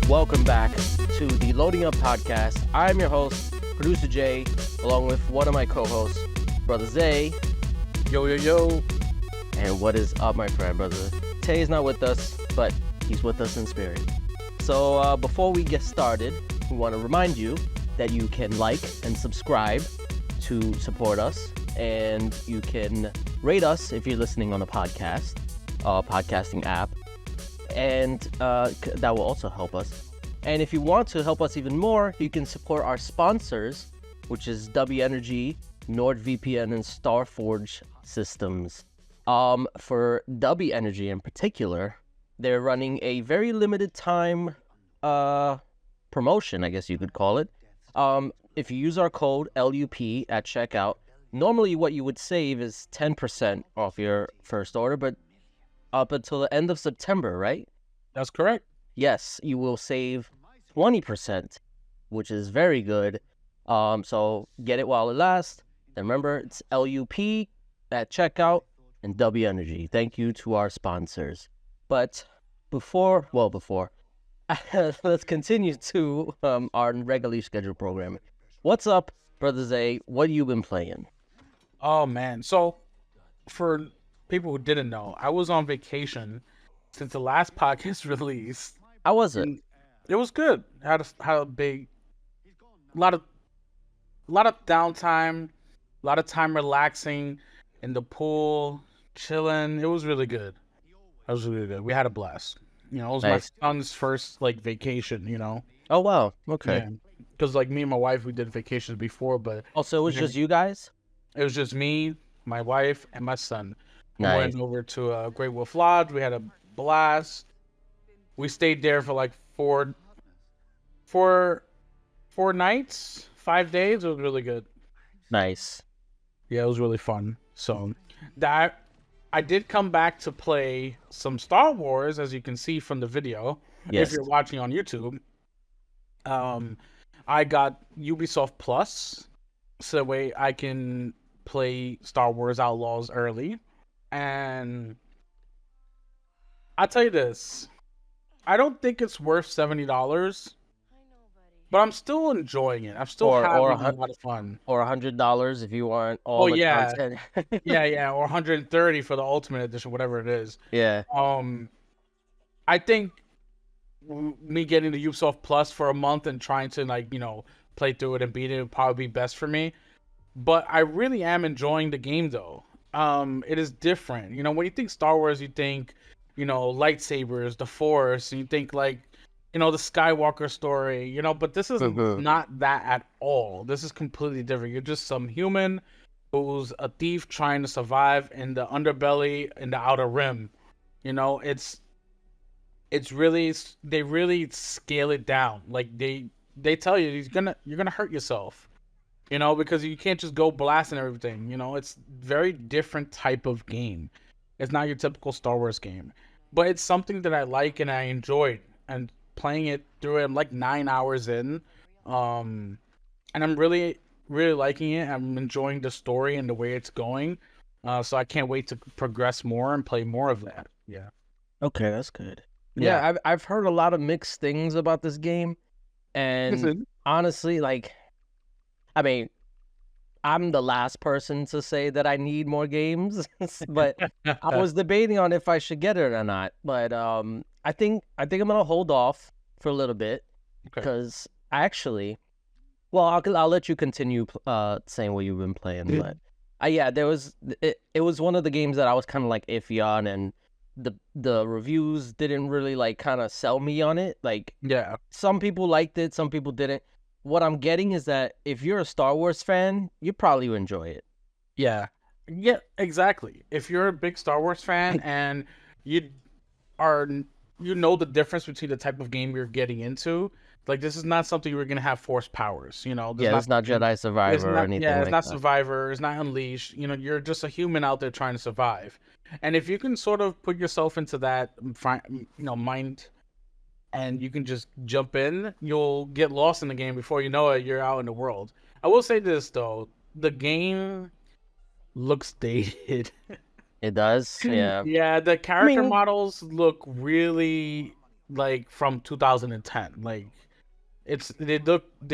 Welcome back to the Loading Up podcast. I'm your host, Producer J, along with one of my co-hosts, Brother Zay. Yo, yo, yo. And what is up, my friend, Brother? Tay is not with us, but he's with us in spirit. So before we get started, we want to remind you that you can like and subscribe to support us, and you can rate us if you're listening on a podcasting app, and that will also help us. And if you want to help us even more, you can support our sponsors, which is W Energy, NordVPN, and Starforge Systems. For W Energy in particular, they're running a very limited time promotion, I guess you could call it. If you use our code LUP at checkout, normally what you would save is 10% off your first order, but up until the end of September, right? That's correct. Yes, you will save 20%, which is very good. So get it while it lasts. And remember, it's LUP at checkout and W Energy. Thank you to our sponsors. But before, let's continue to our regularly scheduled programming. What's up, Brother Zay? What have you been playing? Oh, man. So, for people who didn't know, I was on vacation since the last podcast released. How was it? It was good. Had a lot of downtime, a lot of time relaxing in the pool, chilling. It was really good. We had a blast. You know, it was Nice. my son's first vacation. You know. Oh, wow. Okay. Because me and my wife, we did vacations before, but Also, it was just you guys? it was just me, my wife, and my son. We Nice. went over to Great Wolf Lodge. We had a blast. We stayed there for like four nights, 5 days. It was really good. Nice. Yeah, it was really fun. So that I did come back to play some Star Wars, as you can see from the video. Yes. If you're watching on YouTube, I got Ubisoft Plus, so that way I can play Star Wars Outlaws early. And I'll tell you this, I don't think it's worth $70, but I'm still enjoying it. I'm still having a lot of fun. Or $100 if you want all the content. yeah, or 130 for the Ultimate Edition, whatever it is. Yeah. I think me getting the Ubisoft Plus for a month and trying to play through it and beat it would probably be best for me. But I really am enjoying the game though. It is different. You know, when you think Star Wars, you think, lightsabers, the Force, and you think the Skywalker story, but this is not that at all. This is completely different. You're just some human who's a thief trying to survive in the underbelly in the Outer Rim. It's really, they really scale it down. Like they tell you you're gonna hurt yourself, because you can't just go blasting everything. It's very different type of game. It's not your typical Star Wars game, but it's something that I like and I enjoyed. And playing it through it, I'm like 9 hours in, and I'm really, really liking it. I'm enjoying the story and the way it's going. So I can't wait to progress more and play more of that. Yeah. Okay, that's good. Yeah, I've heard a lot of mixed things about this game, and honestly, I'm the last person to say that I need more games, but I was debating on if I should get it or not. But I think I'm gonna hold off for a little bit because I'll let you continue saying what you've been playing. But it was one of the games that I was kind of like iffy on, and the reviews didn't really kind of sell me on it. Some people liked it, some people didn't. What I'm getting is that if you're a Star Wars fan, you probably would enjoy it. Yeah, exactly. If you're a big Star Wars fan and you know the difference between the type of game you're getting into, this is not something you're gonna have force powers. It's not Jedi Survivor or anything. Yeah, it's not that. Survivor. It's not Unleashed. You're just a human out there trying to survive. And if you can sort of put yourself into that, mind, and you can just jump in, you'll get lost in the game before you know it. You're out in the world. I will say this though, the game looks dated. It does, yeah. Yeah, the character models look really like from 2010. Like they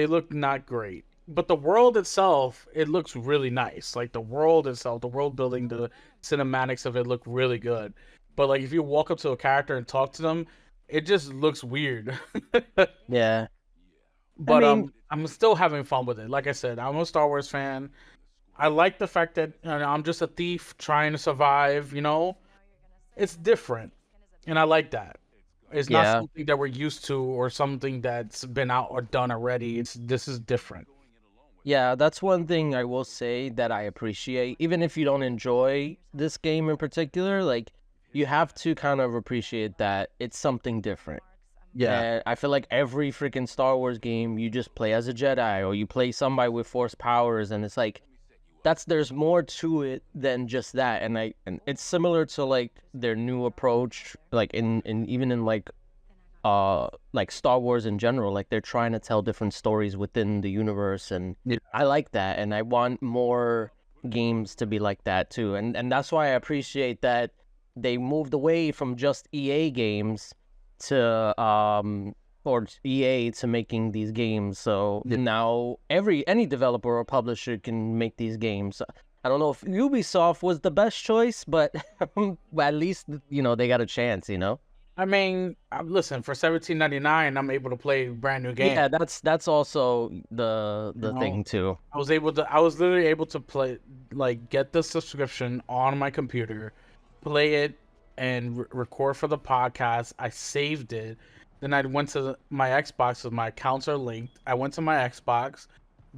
look not great. But the world itself, it looks really nice. Like the world itself, the world building, the cinematics of it look really good. But like if you walk up to a character and talk to them, it just looks weird. Yeah. I But mean, I'm still having fun with it. Like I said, I'm a Star Wars fan. I like the fact that I'm just a thief trying to survive, It's different, and I like that. It's not yeah. something that we're used to or something that's been out or done already. This is different. Yeah, that's one thing I will say that I appreciate. Even if you don't enjoy this game in particular, like you have to kind of appreciate that it's something different. Yeah. And I feel like every freaking Star Wars game, you just play as a Jedi or you play somebody with Force powers, and it's like there's more to it than just that. And it's similar to like their new approach, like in even in like Star Wars in general, like they're trying to tell different stories within the universe, and Yeah. I like that, and I want more games to be like that too. And that's why I appreciate that they moved away from just EA games to or EA to making these games. So Yeah. now any developer or publisher can make these games. I don't know if Ubisoft was the best choice, but at least they got a chance. I mean, listen, for 17.99, I'm able to play a brand new game. Yeah, that's also the You the know, thing too. I was literally able to play, like, get the subscription on my computer, play it, and record for the podcast. I saved it. Then I went to my Xbox, so my accounts are linked. I went to my Xbox,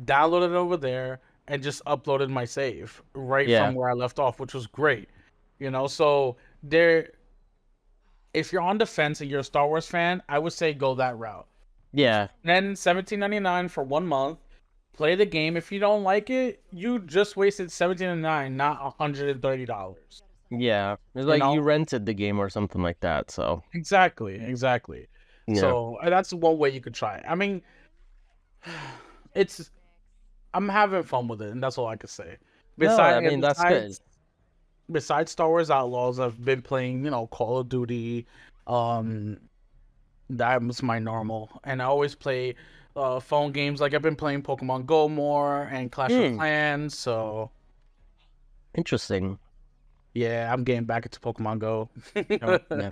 downloaded it over there, and just uploaded my save right Yeah, from where I left off, which was great. So there, if you're on the fence and you're a Star Wars fan, I would say go that route. yeah, Then 17.99 for 1 month. Play the game. If you don't like it, you just wasted 17.99, not $130. yeah. It's You like you know rented the game or something like that. So exactly. yeah, So that's one way you could try it. I mean, it's I'm having fun with it, and that's all I could say. no, I Besides, mean that's good. besides Star Wars Outlaws, I've been playing, Call of Duty. Um, that was my normal, and I always play phone games. Like I've been playing Pokemon Go more and Clash of Hmm, Clans. So interesting. yeah, I'm getting back into Pokemon Go. Yeah,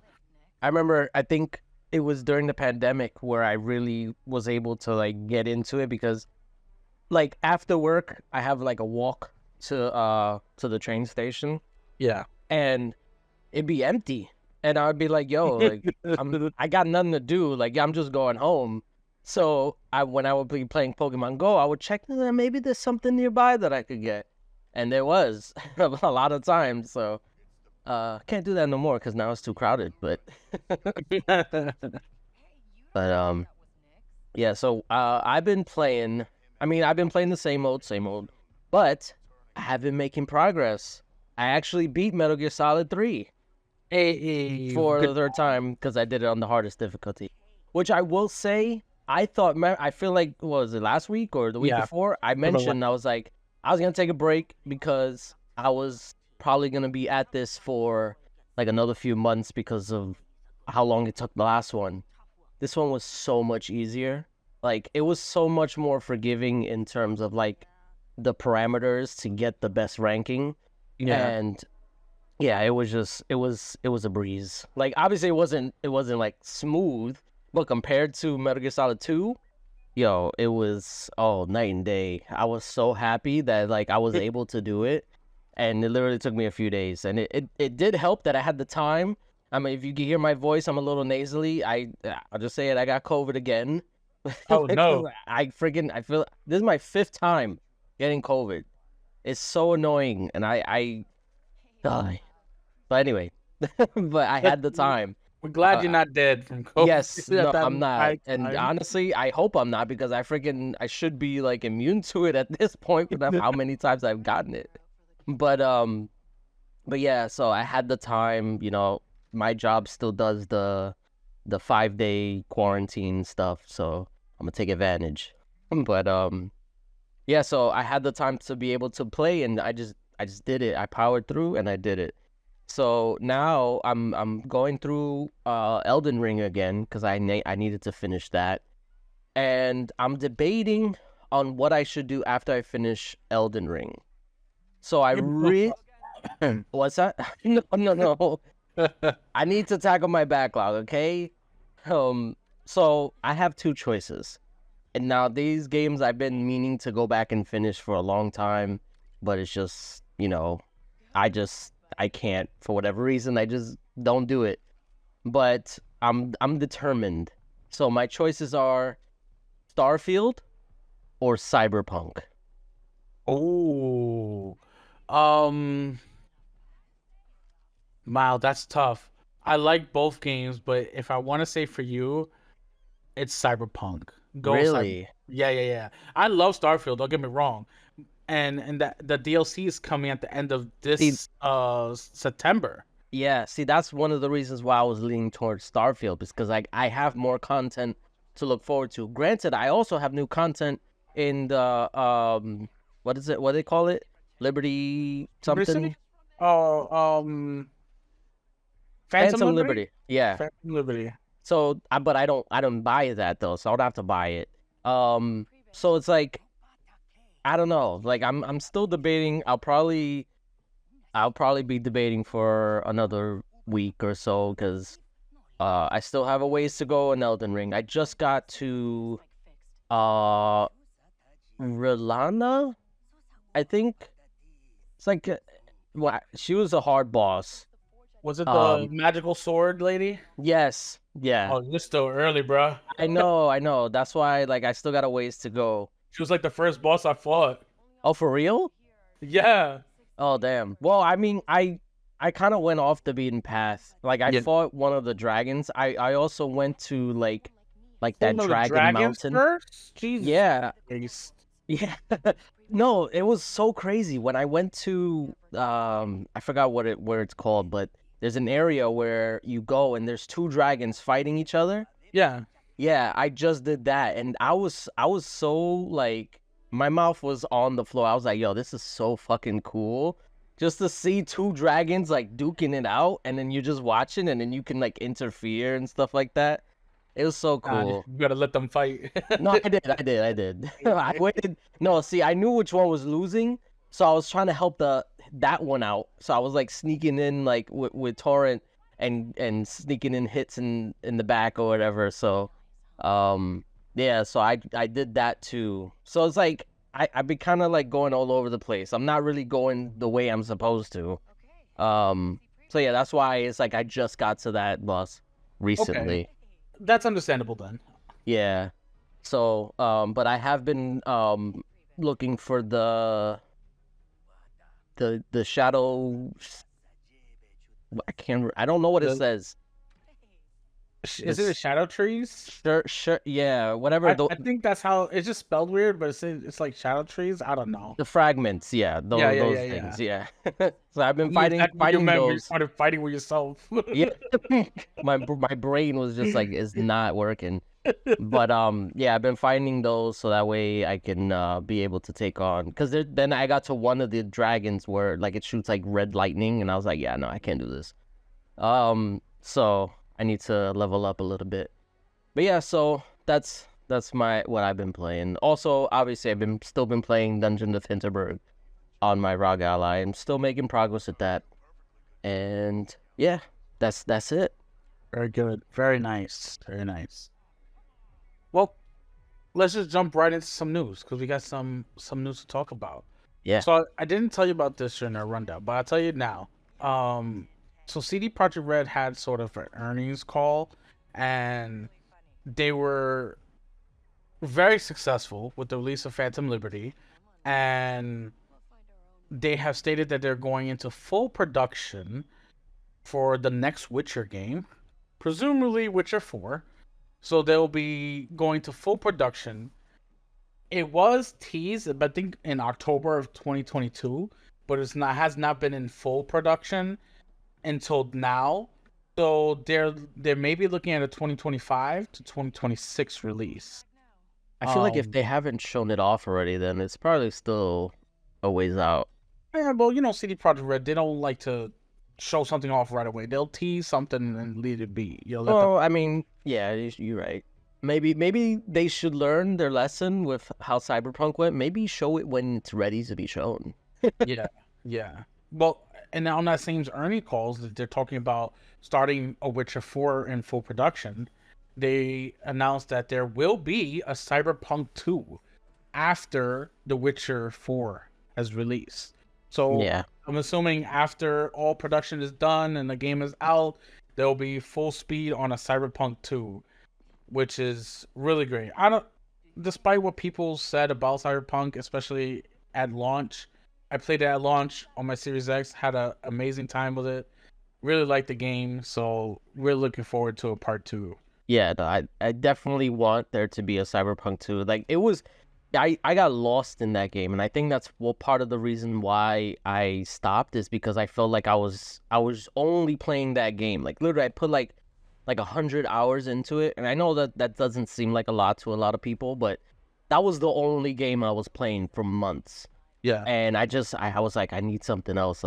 I remember. I think it was during the pandemic where I really was able to like get into it because like after work I have like a walk to the train station, Yeah. and it'd be empty. And I would be like, yo, like I got nothing to do. Like I'm just going home. So when I would be playing Pokemon Go, I would check maybe there's something nearby that I could get. And there was a lot of times. So can't do that no more because now it's too crowded. But yeah, so I've been playing. I mean, I've been playing the same old, but I have been making progress. I actually beat Metal Gear Solid 3 Hey, for good. the third time because I did it on the hardest difficulty. Which I will say, I feel like, what was it, last week or the week Yeah. before? I mentioned, I was like, I was going to take a break because I was probably going to be at this for like another few months because of how long it took the last one. This one was so much easier. Like, it was so much more forgiving in terms of like the parameters to get the best ranking. Yeah. And yeah, it was a breeze. Like obviously it wasn't like smooth, but compared to Metal Gear Solid 2, yo, it was night and day. I was so happy that like I was able to do it, and it literally took me a few days, and it did help that I had the time. I mean, if you can hear my voice, I'm a little nasally. I'll just say it. I got COVID again. Oh no. I feel this is my fifth time getting COVID. It's so annoying, and I die. But anyway, but I had the time. We're glad you're Uh, not dead from yes, COVID at no, that I'm not. high And time. honestly, I hope I'm not because I should be like immune to it at this point with how many times I've gotten it. But but yeah, so I had the time, my job still does the 5-day quarantine stuff, so I'm gonna take advantage. But yeah, so I had the time to be able to play, and I just did it. I powered through and I did it. So now I'm going through Elden Ring again because I needed to finish that, and I'm debating on what I should do after I finish Elden Ring. So I what's that? No, no, no. I need to tackle my backlog, okay? Um, so I have two choices. And now these games I've been meaning to go back and finish for a long time, but it's just, I can't for whatever reason. I just don't do it. But I'm determined. So my choices are Starfield or Cyberpunk. Oh, wow, that's tough. I like both games, but if I want to say for you, it's Cyberpunk. Go Cyber. Really? Yeah, yeah, yeah. I love Starfield. Don't get me wrong. And that the DLC is coming at the end of See, this September. yeah, see, that's one of the reasons why I was leaning towards Starfield, because I have more content to look forward to. Granted, I also have new content in the what is it? What do they call it? Liberty Liberty City? something? Oh, Phantom Phantom Liberty? Liberty. Yeah. Phantom Liberty. So, but I don't buy that though, so I don't have to buy it. So it's like I don't know. Like I'm still debating. I'll probably be debating for another week or so because I still have a ways to go in Elden Ring. I just got to uh Rilana, I think. It's like well, she was a hard boss. Was it the Um, magical sword lady? yes, yeah. Oh, you're still early, bro. I know. That's why like I still got a ways to go. She was like the first boss I fought. Oh, for real? Yeah. Oh, damn. Well, I mean, I kind of went off the beaten path. Like I Yeah. fought one of the dragons. I also went to like Oh that no, the dragon dragons mountain. first? Jesus Yeah. Christ. Yeah. No, it was so crazy when I went to I forgot where it's called, but there's an area where you go and there's two dragons fighting each other. Yeah. Yeah, I just did that and I was so like my mouth was on the floor. I was like, "Yo, this is so fucking cool." Just to see two dragons like duking it out and then you're just watching and then you can like interfere and stuff like that. It was so You cool. gotta let them fight. No, I did. I waited. No, see, I knew which one was losing, so I was trying to help that one out. So I was like sneaking in like with Torrent and sneaking in hits in the back or whatever. So, yeah, so I did that too. So it's like I've been kind of like going all over the place. I'm not really going the way I'm supposed to. So yeah, that's why it's like I just got to that boss Okay. recently. That's understandable then. Yeah. So, but I have been looking for the shadow. I don't know what it The says. is it a This shadow trees? sure, yeah, whatever I think that's how it's just spelled weird, but it's like shadow trees. I don't know. the fragments, yeah, Yeah, those yeah, yeah, those yeah. things, yeah. So I've I been knew fighting exactly what you finding meant when you those. started fighting with yourself. Yeah, my brain was just like is not working. But yeah, I've been finding those so that way I can be able to take on because then I got to one of the dragons where like it shoots like red lightning and I was like, yeah, no, I can't do this. So I need to level up a little bit. But yeah, so that's my what I've been playing. Also, obviously, still been playing Dungeon of Hinterberg on my ROG Ally. I'm still making progress with that. And yeah, that's it. Very good. Very nice. Very nice. Well, let's just jump right into some news because we got some news to talk about. Yeah. So I didn't tell you about this during our rundown, but I'll tell you now. Um, so CD Projekt Red had sort of an earnings call, and they were very successful with the release of Phantom Liberty, and they have stated that they're going into full production for the next Witcher game, presumably Witcher 4. So they'll be going to full production. It was teased, I think, in October of 2022, but it's not has not been in full production until now. So they're maybe looking at a 2025 to 2026 release. I feel like if Um, they haven't shown it off already, then it's probably still a ways out. yeah, well, CD Projekt Red, they don't like to show something off right away. They'll tease something and leave it be. You'll let them. Oh, I mean, yeah, you're right. Maybe they should learn their lesson with how Cyberpunk went. Maybe show it when it's ready to be shown. Yeah, yeah. Well, and on that same earning calls that they're talking about starting a Witcher 4 in full production, they announced that there will be a Cyberpunk 2 after The Witcher 4 has released. So Yeah. I'm assuming after all production is done and the game is out, there'll be full speed on a Cyberpunk 2, which is really great. Despite what people said about Cyberpunk, especially at launch, I played it at launch on my Series X, had an amazing time with it. Really liked the game, so we're looking forward to a part 2. Yeah, no, I definitely want there to be a Cyberpunk 2. Like it was I got lost in that game, and I think that's part of the reason why I stopped is because I felt like I was only playing that game. Like literally I put like 100 hours into it, and I know that doesn't seem like a lot to a lot of people, but that was the only game I was playing for months. Yeah. And I was like I need something else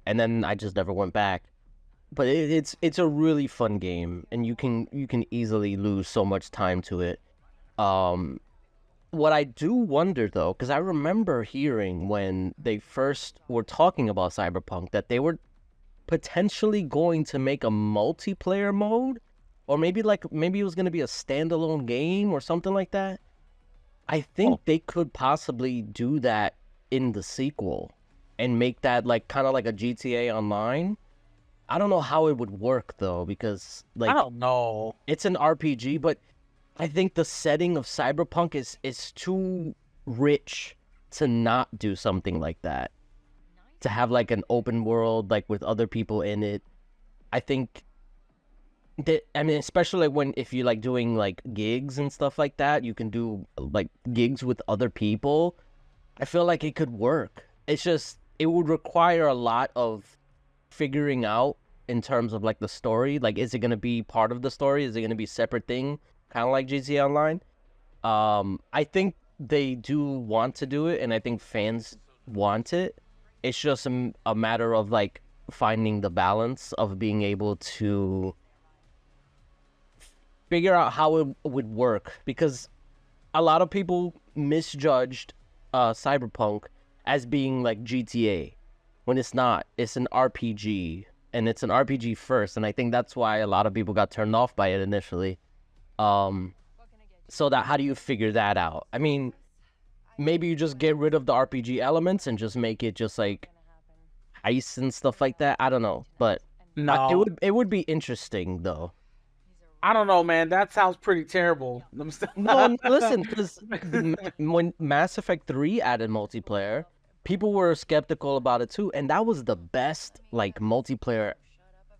and then I just never went back. But it's a really fun game, and you can easily lose so much time to it. Um, what I do wonder though, because I remember hearing when they first were talking about Cyberpunk that they were potentially going to make a multiplayer mode, or maybe it was going to be a standalone game or something like that. I think they could possibly do that in the sequel and make that like kind of like a GTA Online. I don't know how it would work though, because I don't know. it's an RPG, but I think the setting of Cyberpunk is too rich to not do something like that. To have like an open world like with other people in it. I think that, I mean, especially when if you're like doing like gigs and stuff like that, you can do like gigs with other people. I feel like it could work. It's just it would require a lot of figuring out in terms of like the story. Like, is it gonna be part of the story? Is it gonna be a separate thing, kind of like GTA Online? I think they do want to do it, and I think fans want it. It's just a matter of like finding the balance of being able to figure out how it would work, because a lot of people misjudged Cyberpunk as being like GTA when it's not. It's an RPG, and it's an RPG first, and I think that's why a lot of people got turned off by it initially. So that how do you figure that out? I mean, maybe you just get rid of the RPG elements and just make it just like heists and stuff like that. I don't know, but No, it would be interesting though. I don't know, man. That sounds pretty terrible. No, listen, because when Mass Effect 3 added multiplayer, people were skeptical about it too, and that was the best like multiplayer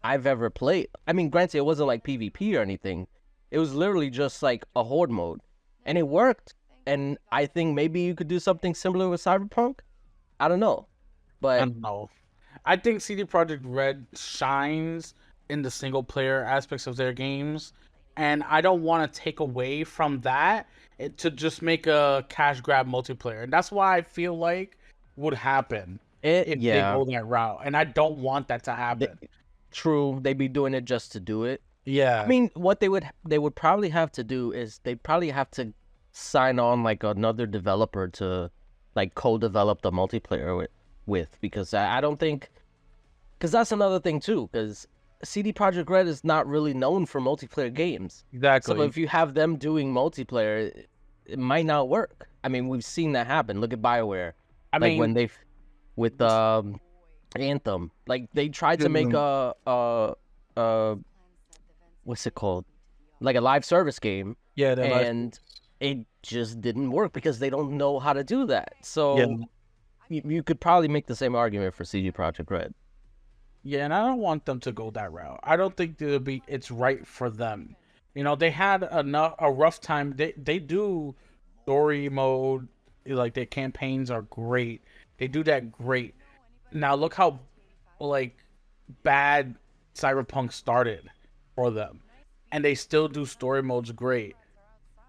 I've ever played. I mean, granted, it wasn't like PvP or anything. It was literally just like a horde mode, and it worked. And I think maybe you could do something similar with Cyberpunk. I don't know, I but don't know. I think CD Projekt Red shines in the single player aspects of their games, and I don't want to take away from that to just make a cash grab multiplayer. And that's why I feel like would happen if they yeah, go that route, and I don't want that to happen. true. They'd be doing it just to do it. I Yeah, mean, what they would probably have to do is they'd probably have to sign on like another developer to like co-develop the multiplayer with because I don't think, because that's another thing too, because CD Projekt Red is not really known for multiplayer games. So exactly. if you have them doing multiplayer, it might not work. I mean, we've seen that happen. Look at BioWare. I Like mean, when they've with Anthem, like they tried to make mhm. a what's it called? Like a live service game, Yeah, they're like, and it just didn't work because they don't know how to do that. yeah, So you could probably make the same argument for CD Projekt Red. yeah, and I don't want them to go that route. I don't think it's right for them. You know, they had a rough time. They do story mode, like their campaigns are great. They do that great. Now look how like bad Cyberpunk started for them, and they still do story modes great.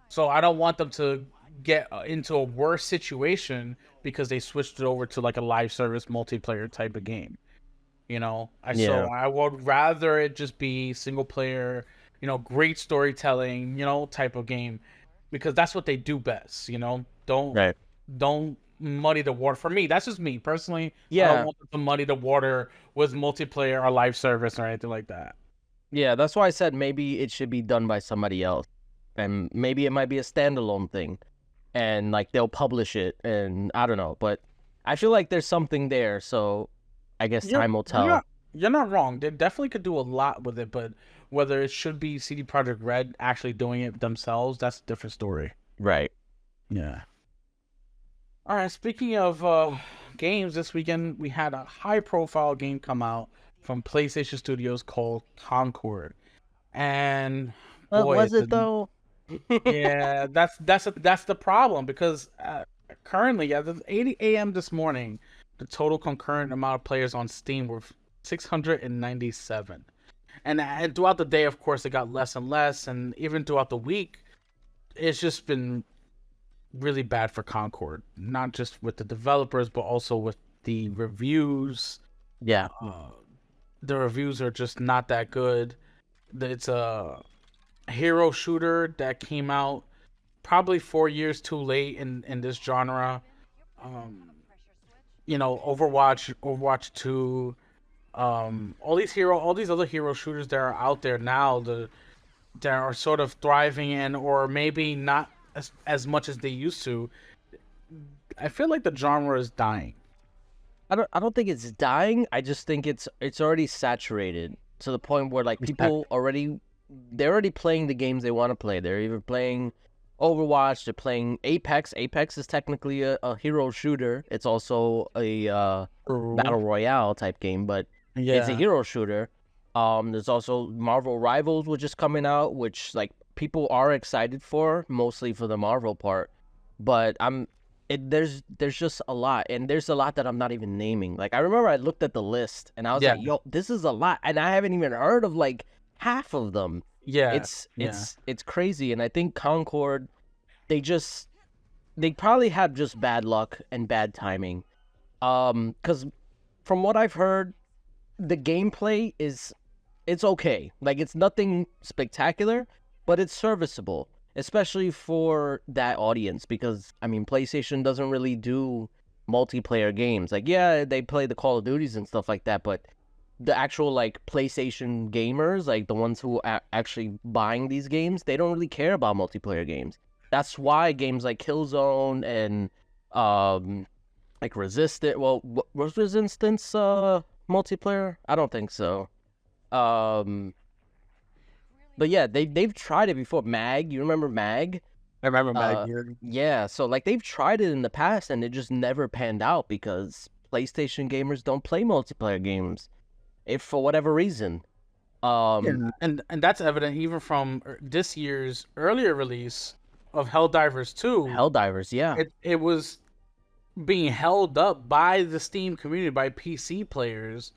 So I don't want them to get into a worse situation because they switched it over to like a live service multiplayer type of game. So I would rather it just be single player, great storytelling, type of game, because that's what they do best. Right. Don't muddy the water. For me, that's just me personally. I don't Yeah. want to muddy the water with multiplayer or live service or anything like that. Yeah, that's why I said maybe it should be done by somebody else. And maybe it might be a standalone thing. And like they'll publish it and I don't know, but I feel like there's something there, so I guess time will tell. You're not wrong. They definitely could do a lot with it, but whether it should be CD Projekt Red actually doing it themselves, that's a different story. Right. Yeah. All right. Speaking of games, this weekend we had a high-profile game come out from PlayStation Studios called Concord, and boy, Was it though? yeah, that's the problem because currently at 8 a.m. this morning, the total concurrent amount of players on Steam were 697, and throughout the day, of course, it got less and less, and even throughout the week, it's just been really bad for Concord, not just with the developers, but also with the reviews. Yeah. The reviews are just not that good. It's a hero shooter that came out probably 4 years too late in this genre. Overwatch 2, all these other hero shooters that are out there now, that are sort of thriving and or maybe not as much as they used to. I feel like the genre is dying. I don't think it's dying. I just think it's already saturated to the point where like people they're already playing the games they want to play. They're either playing Overwatch, they're playing Apex. Apex is technically a hero shooter. It's also a battle royale type game, but it's a hero shooter. There's also Marvel Rivals, which is coming out, which like people are excited for, mostly for the Marvel part. But there's just a lot, and there's a lot that I'm not even naming. Like I remember I looked at the list and I was like, yo, this is a lot, and I haven't even heard of like half of them. It's crazy. And I think Concord, they probably had just bad luck and bad timing. Because from what I've heard, the gameplay it's okay. Like it's nothing spectacular, but it's serviceable, especially for that audience, because I mean PlayStation doesn't really do multiplayer games. Like yeah, they play the Call of Duties and stuff like that, but the actual like PlayStation gamers, like the ones who are actually buying these games, they don't really care about multiplayer games. That's why games like Killzone and like Resistance. Well, was Resistance multiplayer? I don't think so. But yeah, they've tried it before. Mag, you remember Mag? I remember Mag. Yeah, so like they've tried it in the past and it just never panned out because PlayStation gamers don't play multiplayer games, if for whatever reason. And that's evident even from this year's earlier release of Helldivers 2. Helldivers, yeah. It was being held up by the Steam community, by PC players,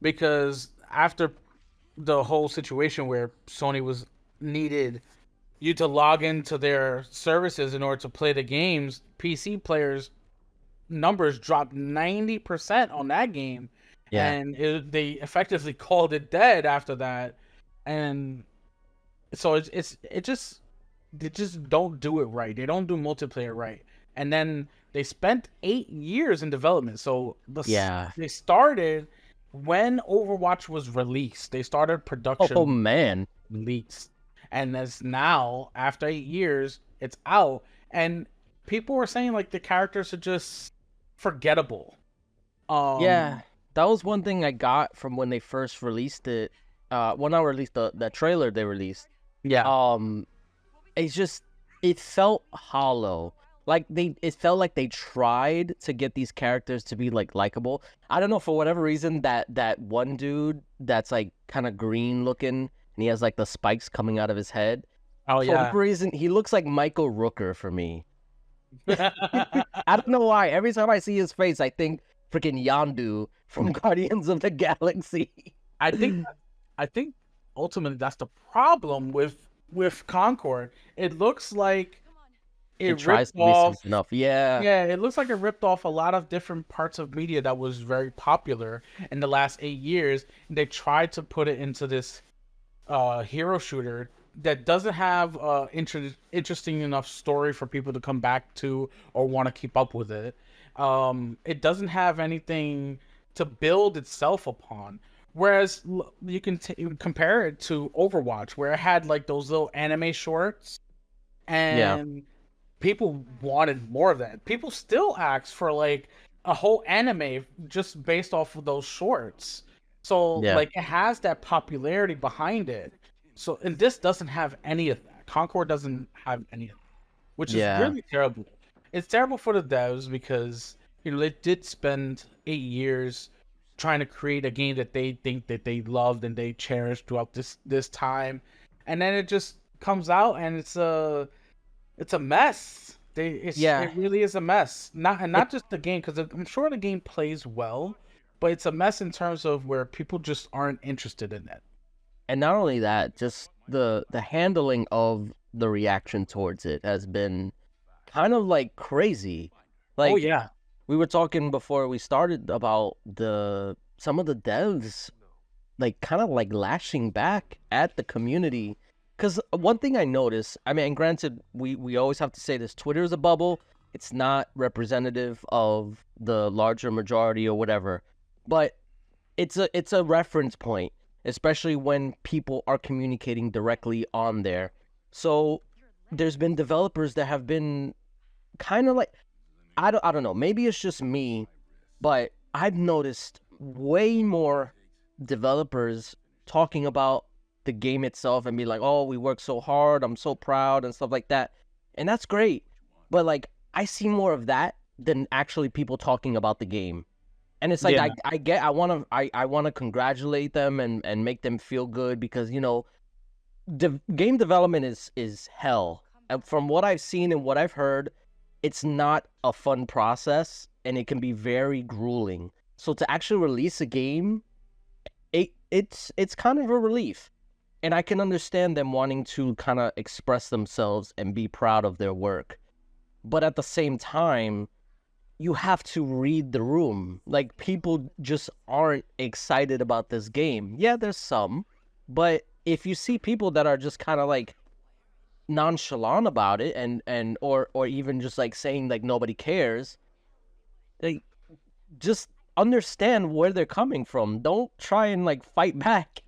because after the whole situation where Sony was needed you to log into their services in order to play the games, PC players numbers dropped 90% on that game. Yeah. And they effectively called it dead after that. And so they just don't do it right. They don't do multiplayer right. And then they spent 8 years in development. So they started when Overwatch was released. They started production. Oh man, released. And as now, after 8 years, it's out. And people were saying like the characters are just forgettable. Yeah, that was one thing I got from when they first released it. Well, not released the trailer they released. Yeah. It felt hollow. Like it felt like they tried to get these characters to be like likable. I don't know, for whatever reason, that one dude that's like kind of green looking and he has like the spikes coming out of his head. Oh yeah. For whatever reason, he looks like Michael Rooker for me. I don't know why. Every time I see his face, I think freaking Yondu from Guardians of the Galaxy. I think ultimately that's the problem with Concord. It looks like It It tries ripped to be off. something enough. Yeah. Yeah, it looks like it ripped off a lot of different parts of media that was very popular in the last 8 years. They tried to put it into this hero shooter that doesn't have interesting enough story for people to come back to or want to keep up with it. It doesn't have anything to build itself upon. Whereas you can compare it to Overwatch, where it had like those little anime shorts, Yeah. and people wanted more of that. People still ask for like a whole anime just based off of those shorts. So Yeah. like it has that popularity behind it. So and this doesn't have any of that. Concord doesn't have any of that, which is Yeah. really terrible. It's terrible for the devs because they did spend 8 years trying to create a game that they think that they loved and they cherished throughout this time, and then it just comes out and it's a mess. Yeah. It really is a mess. It Not just the game, because I'm sure the game plays well, but it's a mess in terms of where people just aren't interested in it. and not only that, just the handling of the reaction towards it has been kind of like crazy. Oh Like yeah, we were talking before we started about the some of the devs like kind of like lashing back at the community. Because one thing I noticed, I mean, and granted, we always have to say this: Twitter is a bubble. It's not representative of the larger majority or whatever, but it's a reference point, especially when people are communicating directly on there. So there's been developers that have been kind of like I don't know, maybe it's just me, but I've noticed way more developers talking about the game itself and be like, "Oh, we worked so hard. I'm so proud," and stuff like that. And that's great. But like I see more of that than actually people talking about the game. And it's like yeah, I want to congratulate them and make them feel good because game development is hell. And from what I've seen and what I've heard, it's not a fun process and it can be very grueling. So to actually release a game, it's kind of a relief. And I can understand them wanting to kind of express themselves and be proud of their work. But at the same time, you have to read the room. Like people just aren't excited about this game. Yeah, there's some, but if you see people that are just kind of like nonchalant about it or even just like saying like nobody cares, like just understand where they're coming from. Don't try and like fight back.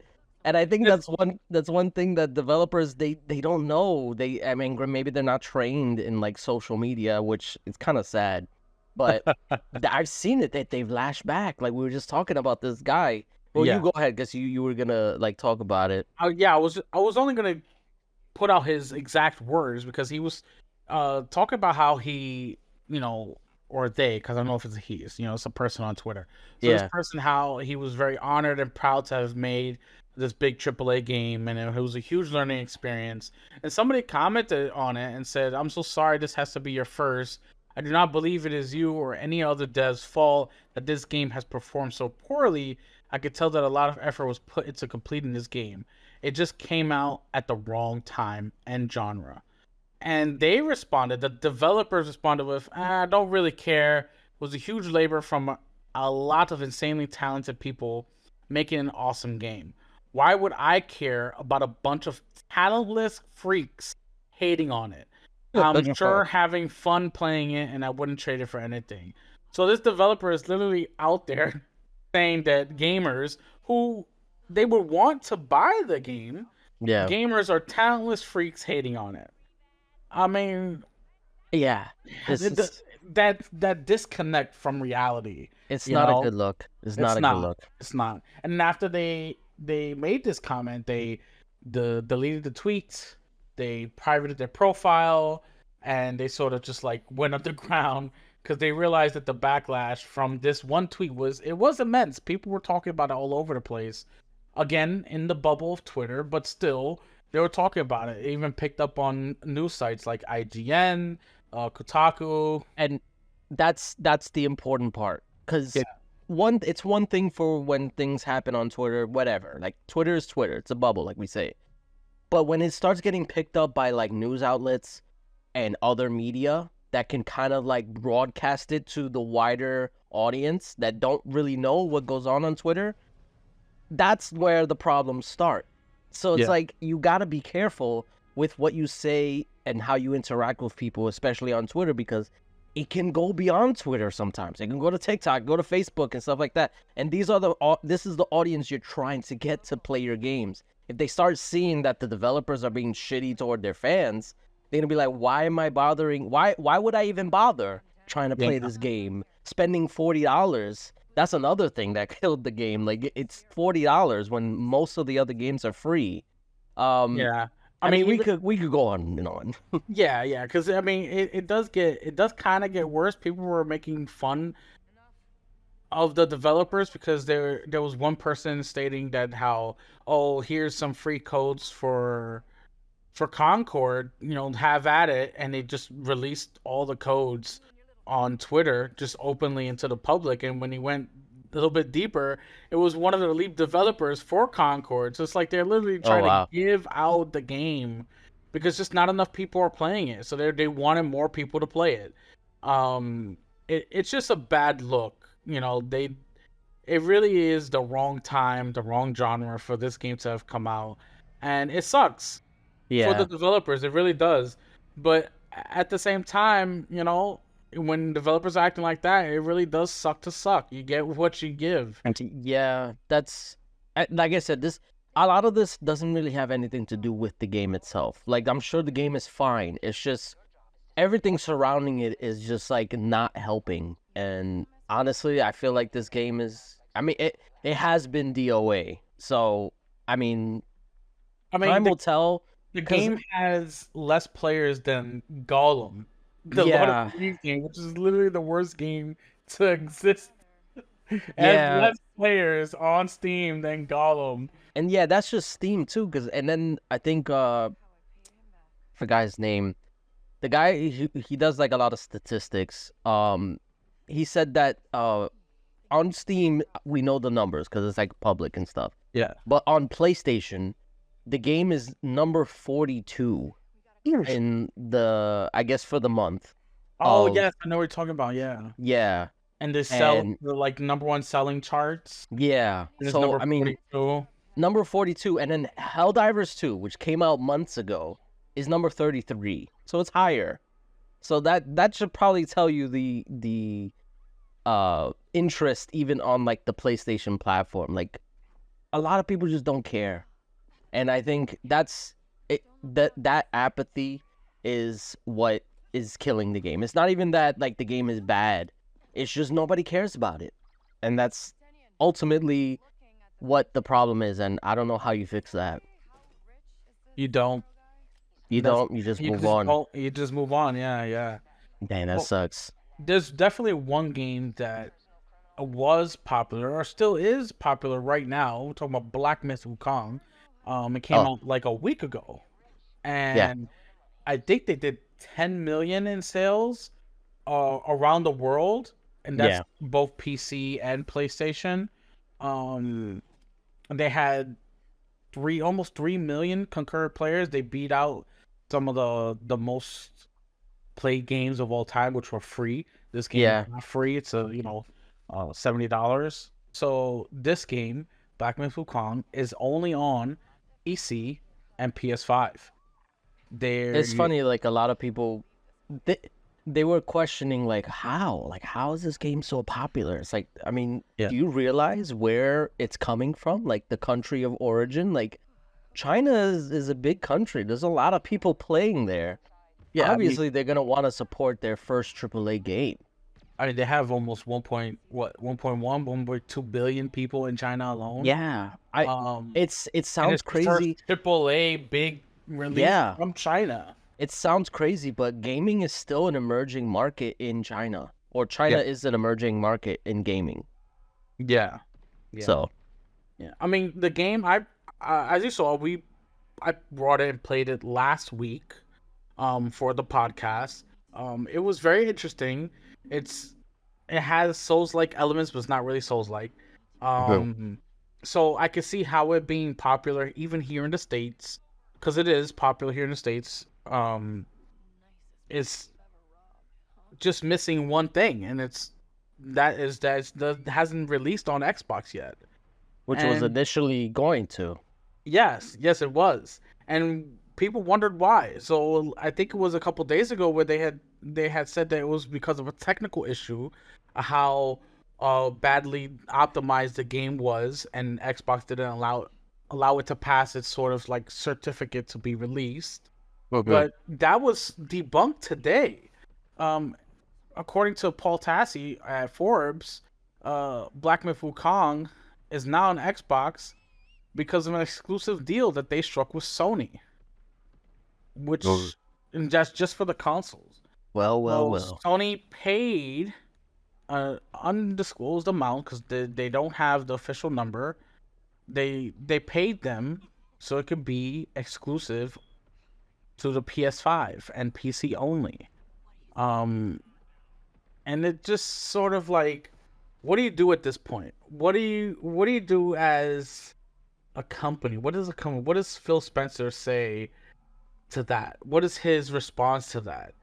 And I think it's that's one thing that developers they don't know. I mean maybe they're not trained in like social media, which is kind of sad. But I've seen it that they've lashed back. Like we were just talking about this guy. Well, you yeah. go ahead because you were gonna like talk about it. Yeah, I was only gonna put out his exact words because he was talking about how he, or they, because I don't know if it's a he, it's a person on Twitter. So this Yeah, person, how he was very honored and proud to have made this big AAA game, and it was a huge learning experience. And somebody commented on it and said, "I'm so sorry this has to be your first. I do not believe it is you or any other dev's fault that this game has performed so poorly. I could tell that a lot of effort was put into completing this game. It just came out at the wrong time and genre." And they responded, the developers responded with, "I don't really care. It was a huge labor from a lot of insanely talented people making an awesome game. Why would I care about a bunch of talentless freaks hating on it? I'm sure having fun playing it, and I wouldn't trade it for anything." So this developer is literally out there saying that gamers who they would want to buy the game, yeah, gamers are talentless freaks hating on it. I mean, yeah. This is that disconnect from reality, it's you not a know, good look. It's not it's a good not. look. It's not. And after they made this comment, they deleted the tweet, they privated their profile, and they sort of just like went underground because they realized that the backlash from this one tweet was immense. People were talking about it all over the place. Again, in the bubble of Twitter, but still they were talking about it. It even picked up on news sites like IGN, Kotaku. And that's the important part Yeah, because it's one thing for when things happen on Twitter, whatever. Like Twitter is Twitter. It's a bubble, like we say. But when it starts getting picked up by like news outlets and other media that can kind of like broadcast it to the wider audience that don't really know what goes on Twitter, that's where the problems start. So it's Yeah. like you got to be careful with what you say and how you interact with people, especially on Twitter, because it can go beyond Twitter sometimes. It can go to TikTok, go to Facebook and stuff like that. And this is the audience you're trying to get to play your games. If they start seeing that the developers are being shitty toward their fans, they're gonna be like, why am I bothering? Why would I even bother trying to Yeah. play this game? Spending $40. That's another thing that killed the game. Like it's $40 when most of the other games are free. Yeah. I mean, we could go on and on. Yeah, because I mean, it does kind of get worse. People were making fun of the developers because there was one person stating that how, oh, here's some free codes for Concord, have at it, and they just released all the codes on Twitter just openly into the public. And when he went a little bit deeper, it was one of the lead developers for Concord. So it's like they're literally Oh trying wow. to give out the game because just not enough people are playing it. So they wanted more people to play it. It's just a bad look. It really is the wrong time, the wrong genre for this game to have come out, and it sucks for the Yeah. developers. It really does. But at the same time, when developers are acting like that, it really does suck to suck. You get what you give. Yeah, that's like I said, a lot of this doesn't really have anything to do with the game itself. Like I'm sure the game is fine. It's just everything surrounding it is just like not helping. And honestly, I feel like this game is, I mean, it has been DOA. So, I mean, I mean, time will tell. the 'Cause game has less players than Gollum, the Lord of yeah, the Rings game, which is literally the worst game to exist. It has yeah, less players on Steam than Gollum. and yeah, that's just Steam too. Cause and then I think forgot his name. The guy he does like a lot of statistics. He said that on Steam we know the numbers because it's like public and stuff. Yeah. But on PlayStation, the game is number 42 in the, I guess, for the month. Oh, Of yes, I know what you're talking about. Yeah. yeah, And they sell and the like number one selling charts. yeah. And it's So number I mean, 42. number 42, and then Helldivers 2, which came out months ago, is number 33. So it's higher. So that should probably tell you the interest even on like the PlayStation platform. Like a lot of people just don't care. And I think that's it, that apathy is what is killing the game. It's not even that like the game is bad. It's just nobody cares about it. And that's ultimately what the problem is, and I don't know how you fix that. You don't. You That's don't, you just move on. You just move on. Yeah. Dang, that Well, sucks. there's definitely one game that was popular or still is popular right now. We're talking about Black Myth Wukong. It came Oh, out like a week ago, yeah. and I think they did 10 million in sales around the world, and that's Yeah. both PC and PlayStation. Um, and they had almost 3 million concurrent players. They beat out some of the most played games of all time, which were free. This game is Yeah. not free. It's $70. So this game, Black Myth Wukong, is only on PC and PS5. There, It's funny, like a lot of people they, they were questioning like how is this game so popular? It's like, I mean, Yeah. do you realize where it's coming from? Like the country of origin? Like China is a big country. There's a lot of people playing there. yeah, Obviously, they're gonna want to support their first AAA game. I mean, they have almost 1.2 billion people in China alone. Yeah, it And sounds it's the first crazy. AAA big release Yeah, from China. it sounds crazy, but gaming is still an emerging market in China, or China Yeah. is an emerging market in gaming. Yeah. Yeah. So Yeah. I mean, the game as you saw, I brought it and played it last week, for the podcast. It was very interesting. It has Souls-like elements, but it's not really Souls-like. mhm. So I could see how it being popular even here in the States, because it is popular here in the States. is just missing one thing, and that hasn't released on Xbox yet. Which was And initially going to. yes, it was, and people wondered why. So I think it was a couple days ago where they had said that it was because of a technical issue, how badly optimized the game was, and Xbox didn't allow it to pass its sort of like certificate to be released. Mhm. But that was debunked today. Um, According to Paul Tassi at Forbes, Black Myth Wukong is now on Xbox because of an exclusive deal that they struck with Sony, Mm. which and that's just for the consoles. Well, well, So well. Sony paid an undisclosed amount because they don't have the official number. They paid them so it could be exclusive to the PS5 and PC only. Um, and it just sort of like, what do you do at this point? What do you do as a company? What does a company? What does Phil Spencer say to that? What is his response to that?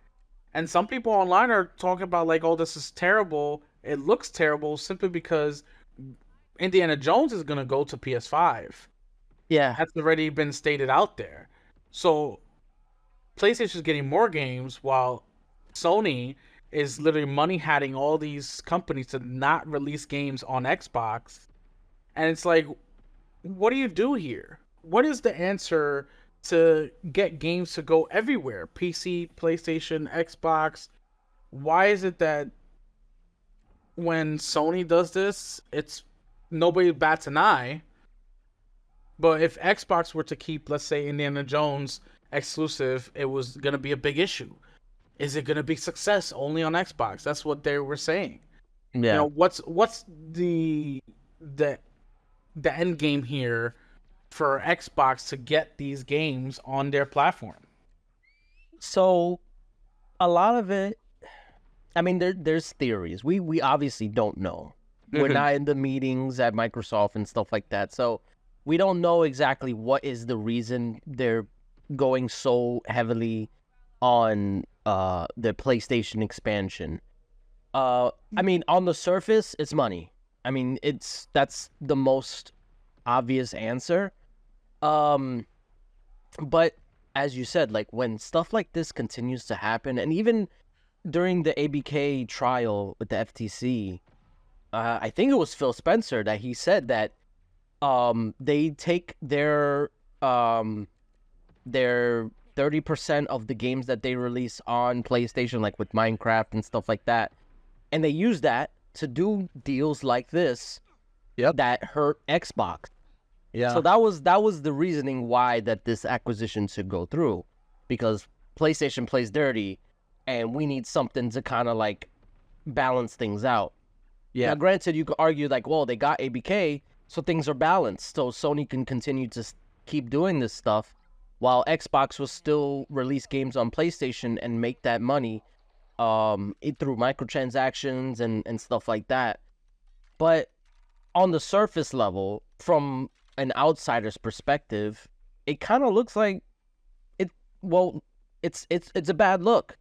And some people online are talking about like, oh, this is terrible. It looks terrible simply because Indiana Jones is gonna go to PS5. Yeah. That's already been stated out there. So PlayStation is getting more games while Sony is literally money hatting all these companies to not release games on Xbox. And it's like, what do you do here? What is the answer to get games to go everywhere? PC, PlayStation, Xbox. Why is it that when Sony does this, it's nobody bats an eye? But if Xbox were to keep, let's say, Indiana Jones exclusive, it was going to be a big issue. Is it going to be success only on Xbox? That's what they were saying. You Yeah. know, what's the the end game here for Xbox to get these games on their platform? So a lot of it, I mean, there's theories. We obviously don't know. We're Mm-hmm. not in the meetings at Microsoft and stuff like that. So we don't know exactly what is the reason they're going so heavily on the PlayStation expansion. I mean, on the surface, it's money. I mean, that's the most obvious answer. Um, but as you said, like when stuff like this continues to happen, and even during the ABK trial with the FTC, I think it was Phil Spencer that he said that they take um their 30% of the games that they release on PlayStation, like with Minecraft and stuff like that, and they use that to do deals like this Yep. that hurt Xbox. Yeah. So that was the reasoning why that this acquisition should go through, because PlayStation plays dirty, and we need something to kind of like balance things out. Yeah. Now, granted, you could argue like, well, they got ABK, so things are balanced, so Sony can continue to keep doing this stuff, while Xbox will still release games on PlayStation and make that money, through microtransactions and stuff like that. But on the surface level, from an outsider's perspective, it kind of looks like it. Well, it's a bad look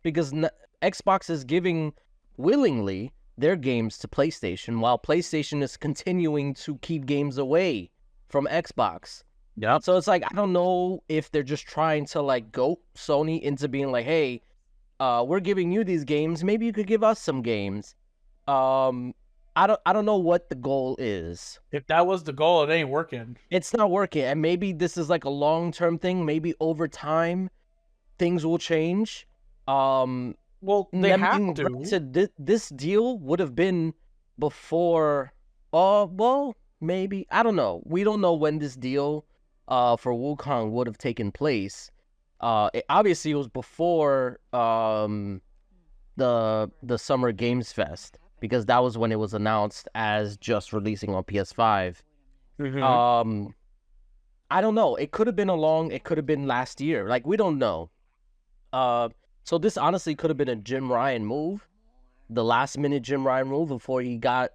because Xbox is giving willingly their games to PlayStation, while PlayStation is continuing to keep games away from Xbox. Yep. So it's like I don't know if they're just trying to like goat Sony into being like, hey, we're giving you these games, maybe you could give us some games. Um, I don't know what the goal is. If that was the goal, it ain't working. It's not working, and maybe this is like a long-term thing. Maybe over time things will change. Well, they have to. Granted, this deal would have been before. Well, maybe I don't know. We don't know when this deal, for Wukong would have taken place. Obviously it was before the Summer Games Fest, because that was when it was announced as just releasing on PS5. Mm-hmm. I don't know. It could have been it could have been last year. Like we don't know. So this honestly could have been a Jim Ryan move, the last minute Jim Ryan move before he got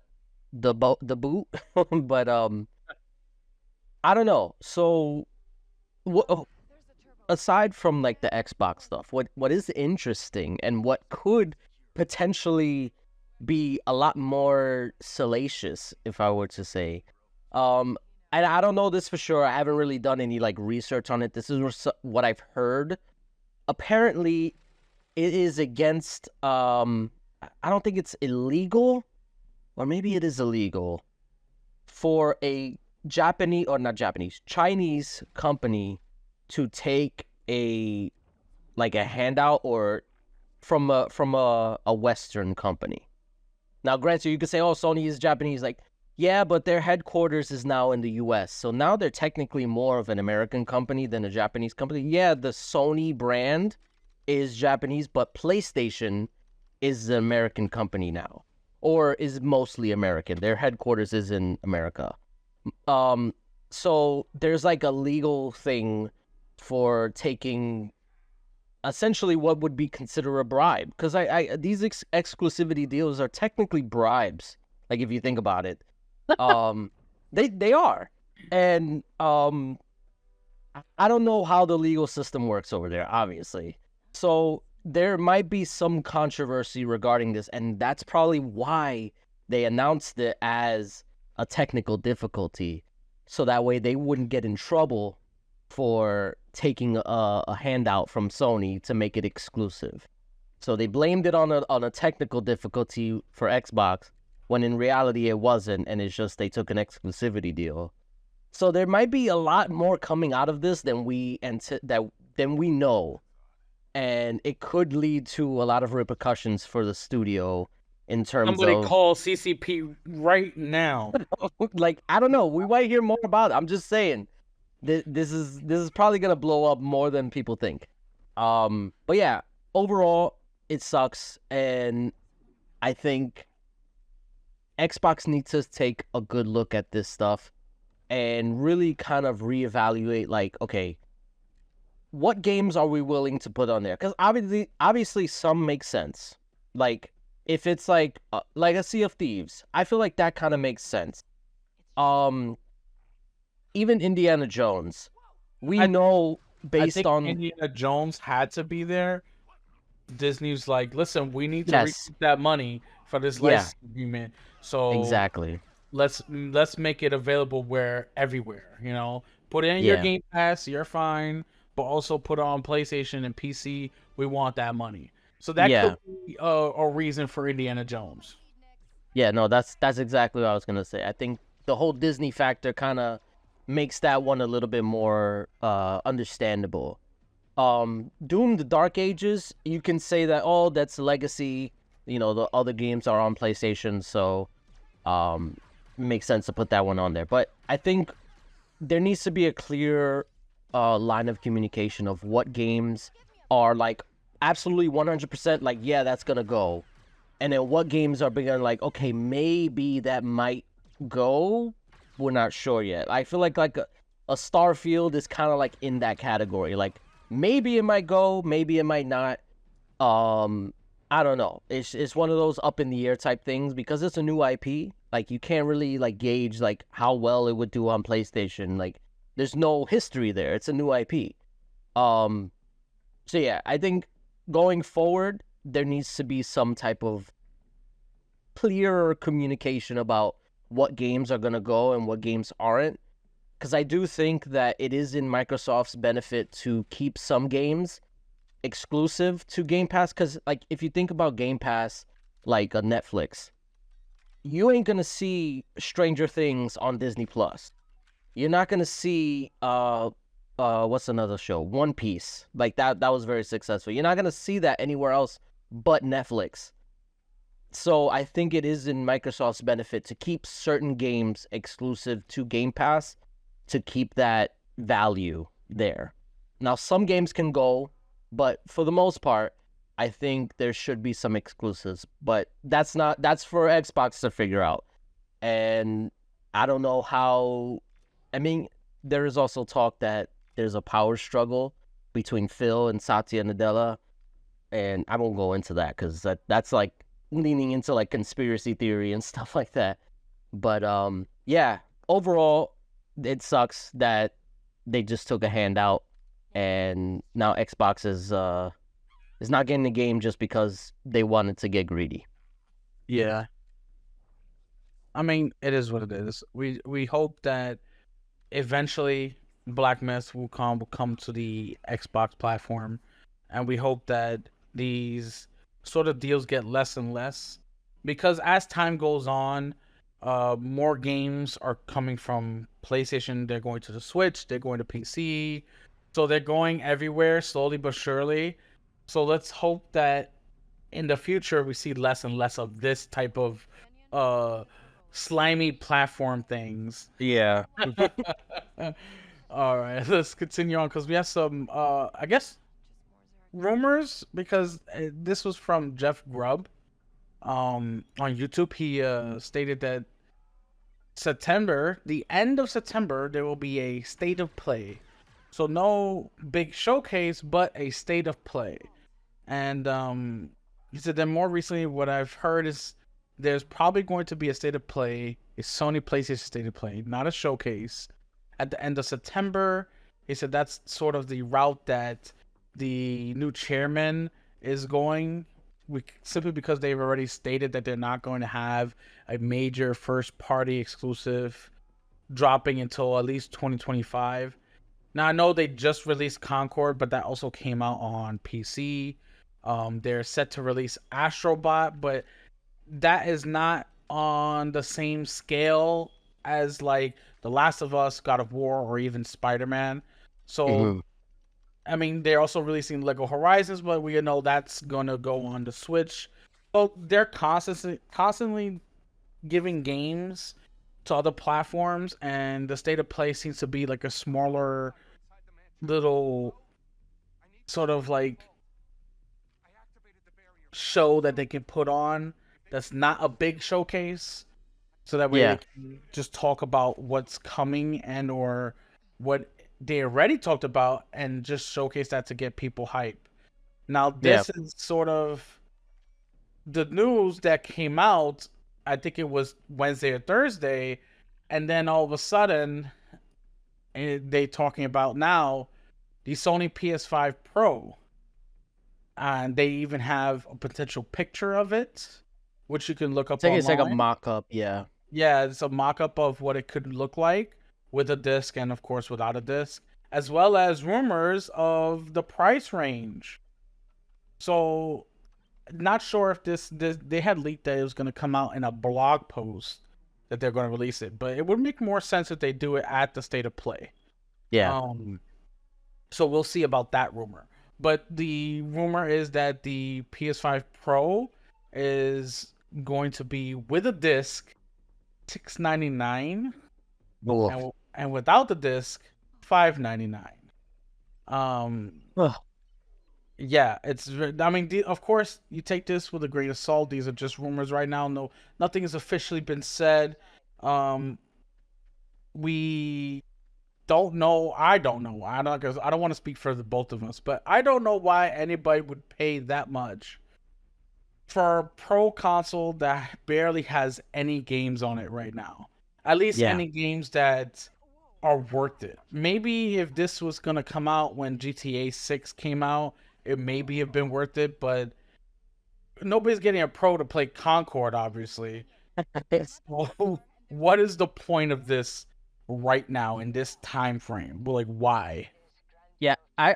the boot. But I don't know. So aside from like the Xbox stuff, what is interesting and what could potentially be a lot more salacious, if I were to say, um, and I don't know this for sure. I haven't really done any like research on it. This is what I've heard. Apparently, it is against. I don't think it's illegal, or maybe it is illegal for a Japanese or not Japanese, Chinese company to take a like a handout or from a Western company. Now, granted, you could say, "Oh, Sony is Japanese." Like, yeah, but their headquarters is now in the U.S., so now they're technically more of an American company than a Japanese company. Yeah, the Sony brand is Japanese, but PlayStation is an American company now, or is mostly American. Their headquarters is in America. Um, so there's like a legal thing for taking essentially what would be considered a bribe, because these exclusivity deals are technically bribes. Like if you think about it, um, they are, and I don't know how the legal system works over there, obviously. So there might be some controversy regarding this, and that's probably why they announced it as a technical difficulty, so that way they wouldn't get in trouble for taking a handout from Sony to make it exclusive. So they blamed it on a technical difficulty for Xbox, when in reality it wasn't, and it's just they took an exclusivity deal. So there might be a lot more coming out of this than we know, and it could lead to a lot of repercussions for the studio in terms Somebody of call CCP right now. like I don't know. We might hear more about it. I'm just saying this is probably gonna blow up more than people think. But yeah, overall it sucks, and I think Xbox needs to take a good look at this stuff and really kind of reevaluate, like, okay, what games are we willing to put on there? Because obviously some make sense. Like if it's like a Sea of Thieves, I feel like that kind of makes sense. Um, even Indiana Jones, we I know I based think on Indiana Jones had to be there. Disney's like, listen, we need to yes, recoup that money for this yeah, license agreement. So exactly, let's make it available where everywhere. Put it in your yeah, Game Pass, you're fine, but also put it on PlayStation and PC. We want that money. So that could yeah, be a reason for Indiana Jones. yeah. No, that's exactly what I was gonna say. I think the whole Disney factor kind of makes that one a little bit more understandable. Doom the Dark Ages, you can say that, oh, that's legacy. The other games are on PlayStation, so um makes sense to put that one on there. But I think there needs to be a clear line of communication of what games are like absolutely 100% like, yeah, that's gonna go, and then what games are being like, okay, maybe that might go, we're not sure yet. I feel like a Starfield is kind of like in that category, like maybe it might go, maybe it might not. um I don't know, it's one of those up in the air type things, because it's a new IP. Like you can't really like gauge like how well it would do on PlayStation. Like there's no history there, it's a new IP. um so yeah, I think going forward there needs to be some type of clearer communication about what games are going to go and what games aren't, because I do think that it is in Microsoft's benefit to keep some games exclusive to Game Pass. Because like if you think about Game Pass, like a Netflix, you ain't gonna see Stranger Things on Disney Plus. You're not gonna see what's another show, One Piece, like that was very successful. You're not gonna see that anywhere else but Netflix. So I think it is in Microsoft's benefit to keep certain games exclusive to Game Pass, to keep that value there. Now, some games can go, but for the most part, I think there should be some exclusives. But that's for Xbox to figure out. And I don't know how. I mean, there is also talk that there's a power struggle between Phil and Satya Nadella, and I won't go into that because that's like leaning into like conspiracy theory and stuff like that. But yeah, overall, it sucks that they just took a handout. and now Xbox is not getting the game just because they wanted to get greedy. Yeah. I mean, it is what it is. We hope that eventually Black Myth Wukong will come to the Xbox platform, and we hope that these sort of deals get less and less because as time goes on, more games are coming from PlayStation. They're going to the Switch. They're going to PC. So they're going everywhere slowly but surely. So let's hope that in the future we see less and less of this type of uh slimy platform things. Yeah. All right, let's continue on because we have some I guess rumors because this was from Jeff Grubb on YouTube. He stated that September, the end of September, there will be a state of play. So no big showcase, but a state of play. And he said that more recently, what I've heard is there's probably going to be a state of play, a Sony PlayStation state of play, not a showcase, at the end of September. He said that's sort of the route that the new chairman is going. Simply because they've already stated that they're not going to have a major first party exclusive dropping until at least 2025. Now I know they just released Concord, but that also came out on PC. They're set to release Astrobot, but that is not on the same scale as like The Last of Us, God of War, or even Spider-Man. So Mhm. I mean, they're also releasing Lego Horizons, but we know that's gonna go on the Switch. So they're constantly giving games to other platforms, and the state of play seems to be like a smaller little sort of like show that they can put on that's not a big showcase, so that way they Yeah. can just talk about what's coming and or what they already talked about and just showcase that to get people hype. Now Yeah. this is sort of the news that came out. I think it was Wednesday or Thursday, and then all of a sudden they talking about now the Sony PS5 Pro, and they even have a potential picture of it, which you can look up It's like a online. mock-up, yeah. Yeah, it's a mock-up of what it could look like with a disc and of course without a disc, as well as rumors of the price range. So not sure if this they had leaked that it was going to come out in a blog post that they're going to release it, but it would make more sense if they do it at the state of play. Yeah. Um, so we'll see about that rumor. But the rumor is that the PS5 Pro is going to be with a disc, $699, Oof. and without the disc, $599. Um, Ugh. yeah, I mean, of course, you take this with a grain of salt. These are just rumors right now. No, nothing has officially been said. Um, we don't know. I don't know. I don't because I don't want to speak for the both of us, but I don't know why anybody would pay that much for a pro console that barely has any games on it right now. At least Yeah. any games that are worth it. Maybe if this was gonna come out when GTA 6 came out, it maybe have been worth it, but nobody's getting a pro to play Concord, obviously. Well, what is the point of this right now in this time frame? Well, like, why? Yeah, I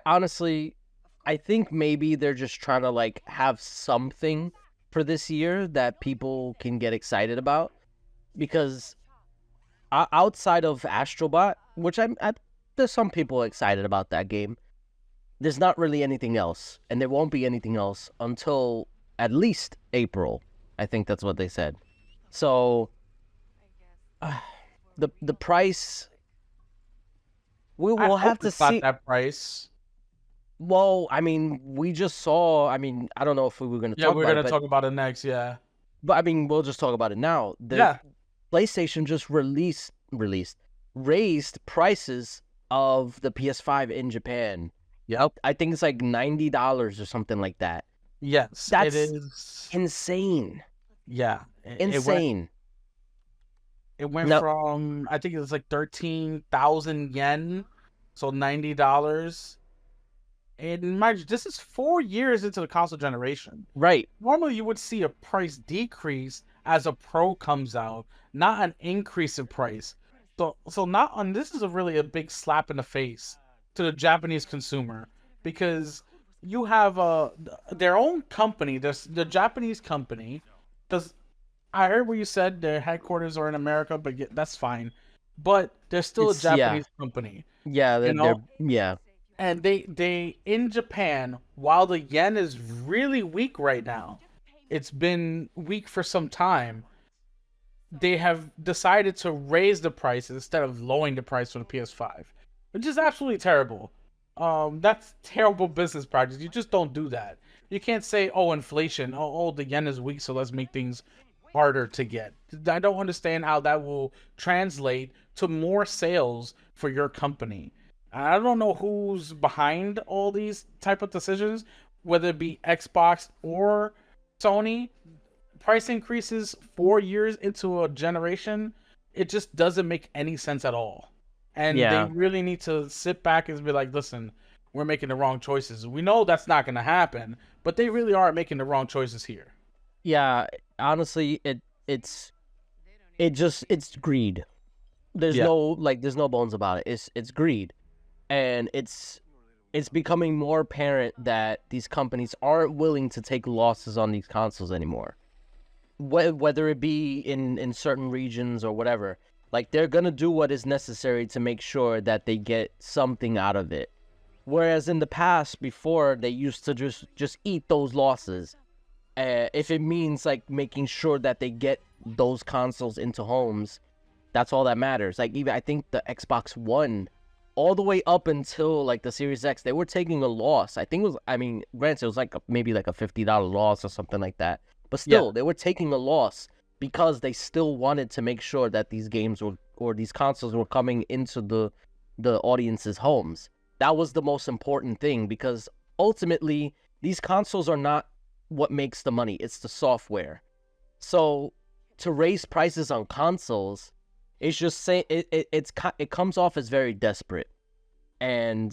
think maybe they're just trying to like have something for this year that people can get excited about because outside of Astrobot, which there's some people excited about that game. There's not really anything else, and there won't be anything else until at least April. I think that's what they said. So the price we I will have hope to it's not see. that price. Well, I mean, we just saw. I mean, I don't know if we were going to Yeah, talk we're about it, gonna talk about it next. Yeah, but I mean, we'll just talk about it now. The yeah, PlayStation just raised prices of the PS5 in Japan. yep, I think it's like $90 or something like that. yes, it That's is. insane. Yeah, Insane. it went No, from I think it was like 13,000 yen, so $90 And mind you, this is 4 years into the console generation. Right. Normally, you would see a price decrease as a Pro comes out, not an increase in price. So not on this is a big slap in the face to the Japanese consumer because you have their own company. The Japanese company does. I heard what you said. Their headquarters are in America, but that's fine. But they're still a It's yeah. Japanese company, Yeah, you they're know. yeah. And they in Japan, while the yen is really weak right now, it's been weak for some time. They have decided to raise the prices instead of lowering the price for the PS5, which is absolutely terrible. That's terrible business practice. You just don't do that. You can't say, "Oh, inflation. Oh, the yen is weak, so let's make things harder to get." I don't understand how that will translate to more sales for your company. I don't know who's behind all these type of decisions, whether it be Xbox or Sony. Price increases 4 years into a generation, it just doesn't make any sense at all. And they Yeah. really need to sit back and be like, listen, we're making the wrong choices. We know that's not going to happen, but they really are making the wrong choices here. Yeah, honestly, it's greed. There's Yeah. no there's no bones about it. It's greed. And it's becoming more apparent that these companies aren't willing to take losses on these consoles anymore. Whether it be in certain regions or whatever, like they're gonna do what is necessary to make sure that they get something out of it. Whereas in the past, before, they used to just eat those losses. If it means like making sure that they get those consoles into homes, that's all that matters. Like even I think the Xbox One, all the way up until like the Series X, they were taking a loss. I think it was, I mean, granted, it was like maybe like a $50 loss or something like that. But Yeah. still, they were taking a loss because they still wanted to make sure that these games were, or these consoles were coming into the audience's homes. That was the most important thing because ultimately these consoles are not what makes the money, it's the software. So to raise prices on consoles, it's just say it comes off as very desperate. And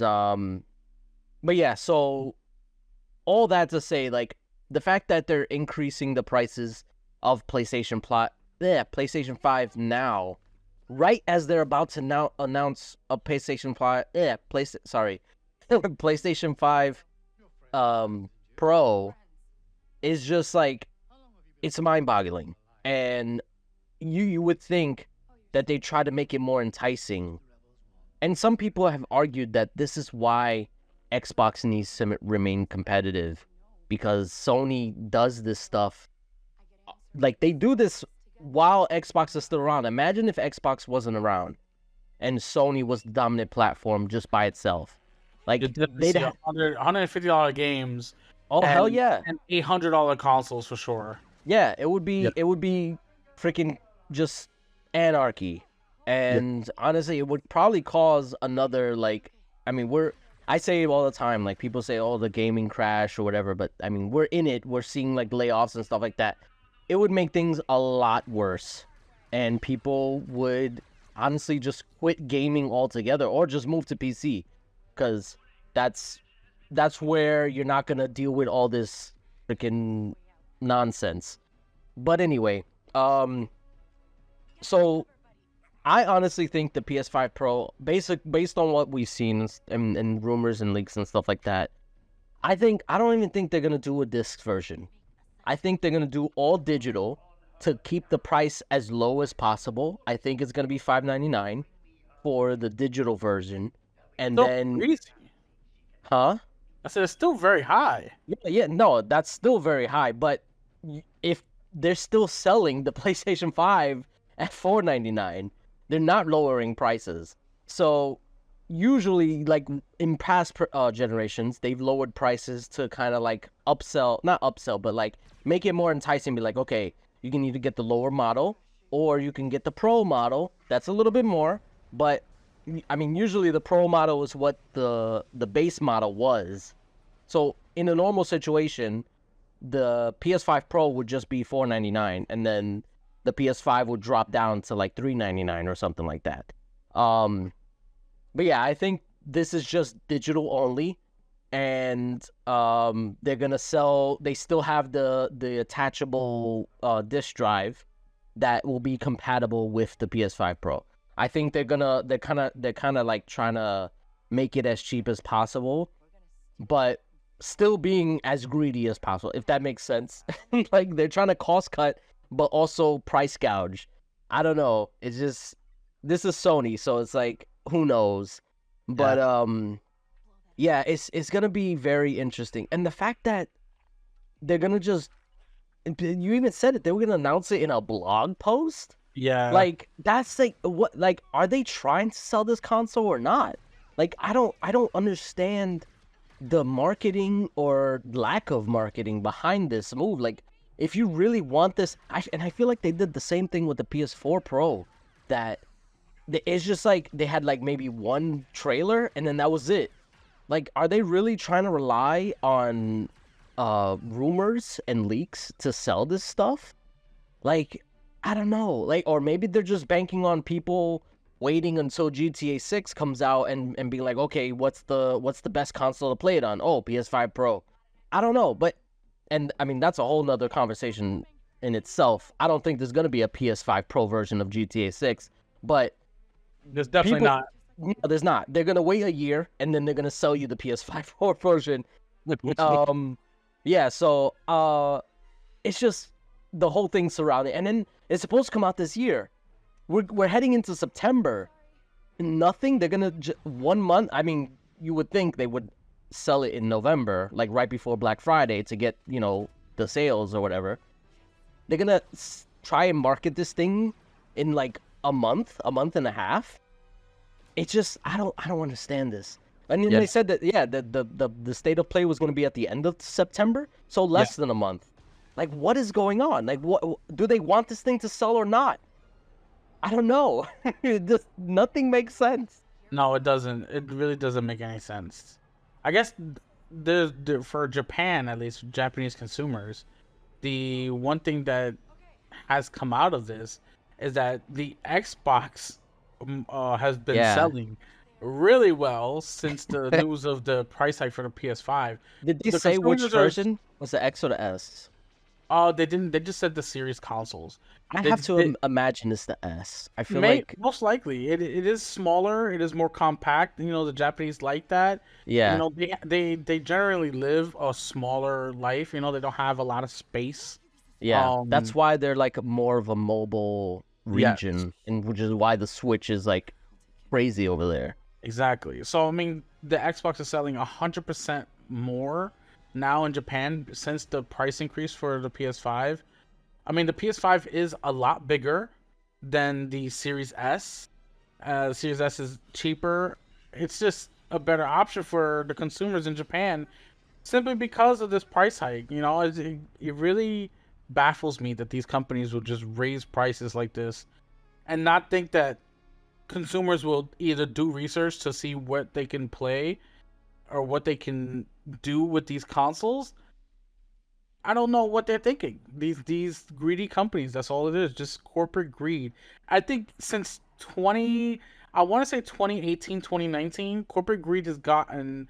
but yeah, so all that to say, like the fact that they're increasing the prices of PlayStation 5 now, right as they're about to now announce a PlayStation 5 PlayStation 5 Pro, is just like, it's mind-boggling. And you would think that they try to make it more enticing. And some people have argued that this is why Xbox needs to remain competitive, because Sony does this stuff. Like, they do this while Xbox is still around. Imagine if Xbox wasn't around and Sony was the dominant platform just by itself. Like, You did they'd see $150 games oh, hell yeah. and $800 consoles for sure. Yeah, it would Yep. be freaking just anarchy. Yep. And honestly, it would probably cause another, like, I mean, I say it all the time, like people say, oh, the gaming crash or whatever, but I mean, we're in it. We're seeing like layoffs and stuff like that. It would make things a lot worse. And people would honestly just quit gaming altogether or just move to PC, because that's where you're not going to deal with all this freaking nonsense. But anyway, so I honestly think the PS5 Pro, based on what we've seen and rumors and leaks and stuff like that, I don't even think they're gonna do a disc version. I think they're gonna do all digital to keep the price as low as possible. I think it's gonna be $5.99 for the digital version, and Still then, crazy. huh? I said it's still very high. Yeah, no, that's still very high. But if they're still selling the PlayStation 5 at $4.99, they're not lowering prices. So usually, like in past generations, they've lowered prices to kind of like upsell, not upsell, but like make it more enticing. Be like, okay, you can either get the lower model or you can get the Pro model. That's a little bit more, but I mean, usually the Pro model is what the base model was. So in a normal situation, the PS5 Pro would just be $4.99, and then the PS5 would drop down to like $3.99 or something like that. But yeah, I think this is just digital only, and they're gonna sell. They still have the attachable disk drive that will be compatible with the PS5 Pro. I think they're kind of like trying to make it as cheap as possible, but still being as greedy as possible, if that makes sense. Like they're trying to cost cut, but also price gouge. I don't know. It's just this is Sony, so it's like who knows. But yeah, it's gonna be very interesting, and the fact that they're gonna just you even said it, they were gonna announce it in a blog post. Yeah. Like that's like what like are they trying to sell this console or not? Like I don't understand the marketing or lack of marketing behind this move. Like if you really want this, and I feel like they did the same thing with the PS4 Pro, that it's just like they had like maybe one trailer and then that was it. Like are they really trying to rely on rumors and leaks to sell this stuff? Like I don't know. Like or maybe they're just banking on people waiting until GTA 6 comes out and being like, okay, what's the best console to play it on? Oh, PS5 Pro. I don't know, but and I mean that's a whole nother conversation in itself. I don't think there's gonna be a PS5 Pro version of GTA 6, but there's definitely not. No, there's not. They're gonna wait a year and then they're gonna sell you the PS5 Pro version. Yeah, so it's just the whole thing surrounding, and then it's supposed to come out this year. We're heading into September. Nothing. They're gonna 1 month. I mean, you would think they would sell it in November, like right before Black Friday, to get the sales or whatever. They're gonna try and market this thing in like a month and a half. It's just I don't understand this. And then they said that the state of play was going to be at the end of September, so less than a month. Like what is going on? Like what do they want this thing to sell or not? I don't know. Just nothing makes sense. No, it doesn't. It really doesn't make any sense. I guess for Japan, at least Japanese consumers, the one thing that has come out of this is that the Xbox has been selling really well since the news of the price hike for the PS5. Did they say which version? Was the X or the S? They didn't. They just said the series consoles. I have to imagine it's the S. I feel like most likely it is smaller. It is more compact. The Japanese like that. Yeah. They generally live a smaller life. They don't have a lot of space. Yeah. That's why they're like more of a mobile region, and which is why the Switch is like crazy over there. Exactly. So I mean, the Xbox is selling 100% more now in Japan since the price increase for the PS5. I mean, the PS5 is a lot bigger than the Series S. Series S is cheaper. It's just a better option for the consumers in Japan simply because of this price hike. It really baffles me that these companies will just raise prices like this and not think that consumers will either do research to see what they can play or what they can do with these consoles. I don't know what they're thinking. These greedy companies, that's all it is, just corporate greed. I think since 2018, 2019, corporate greed has gotten,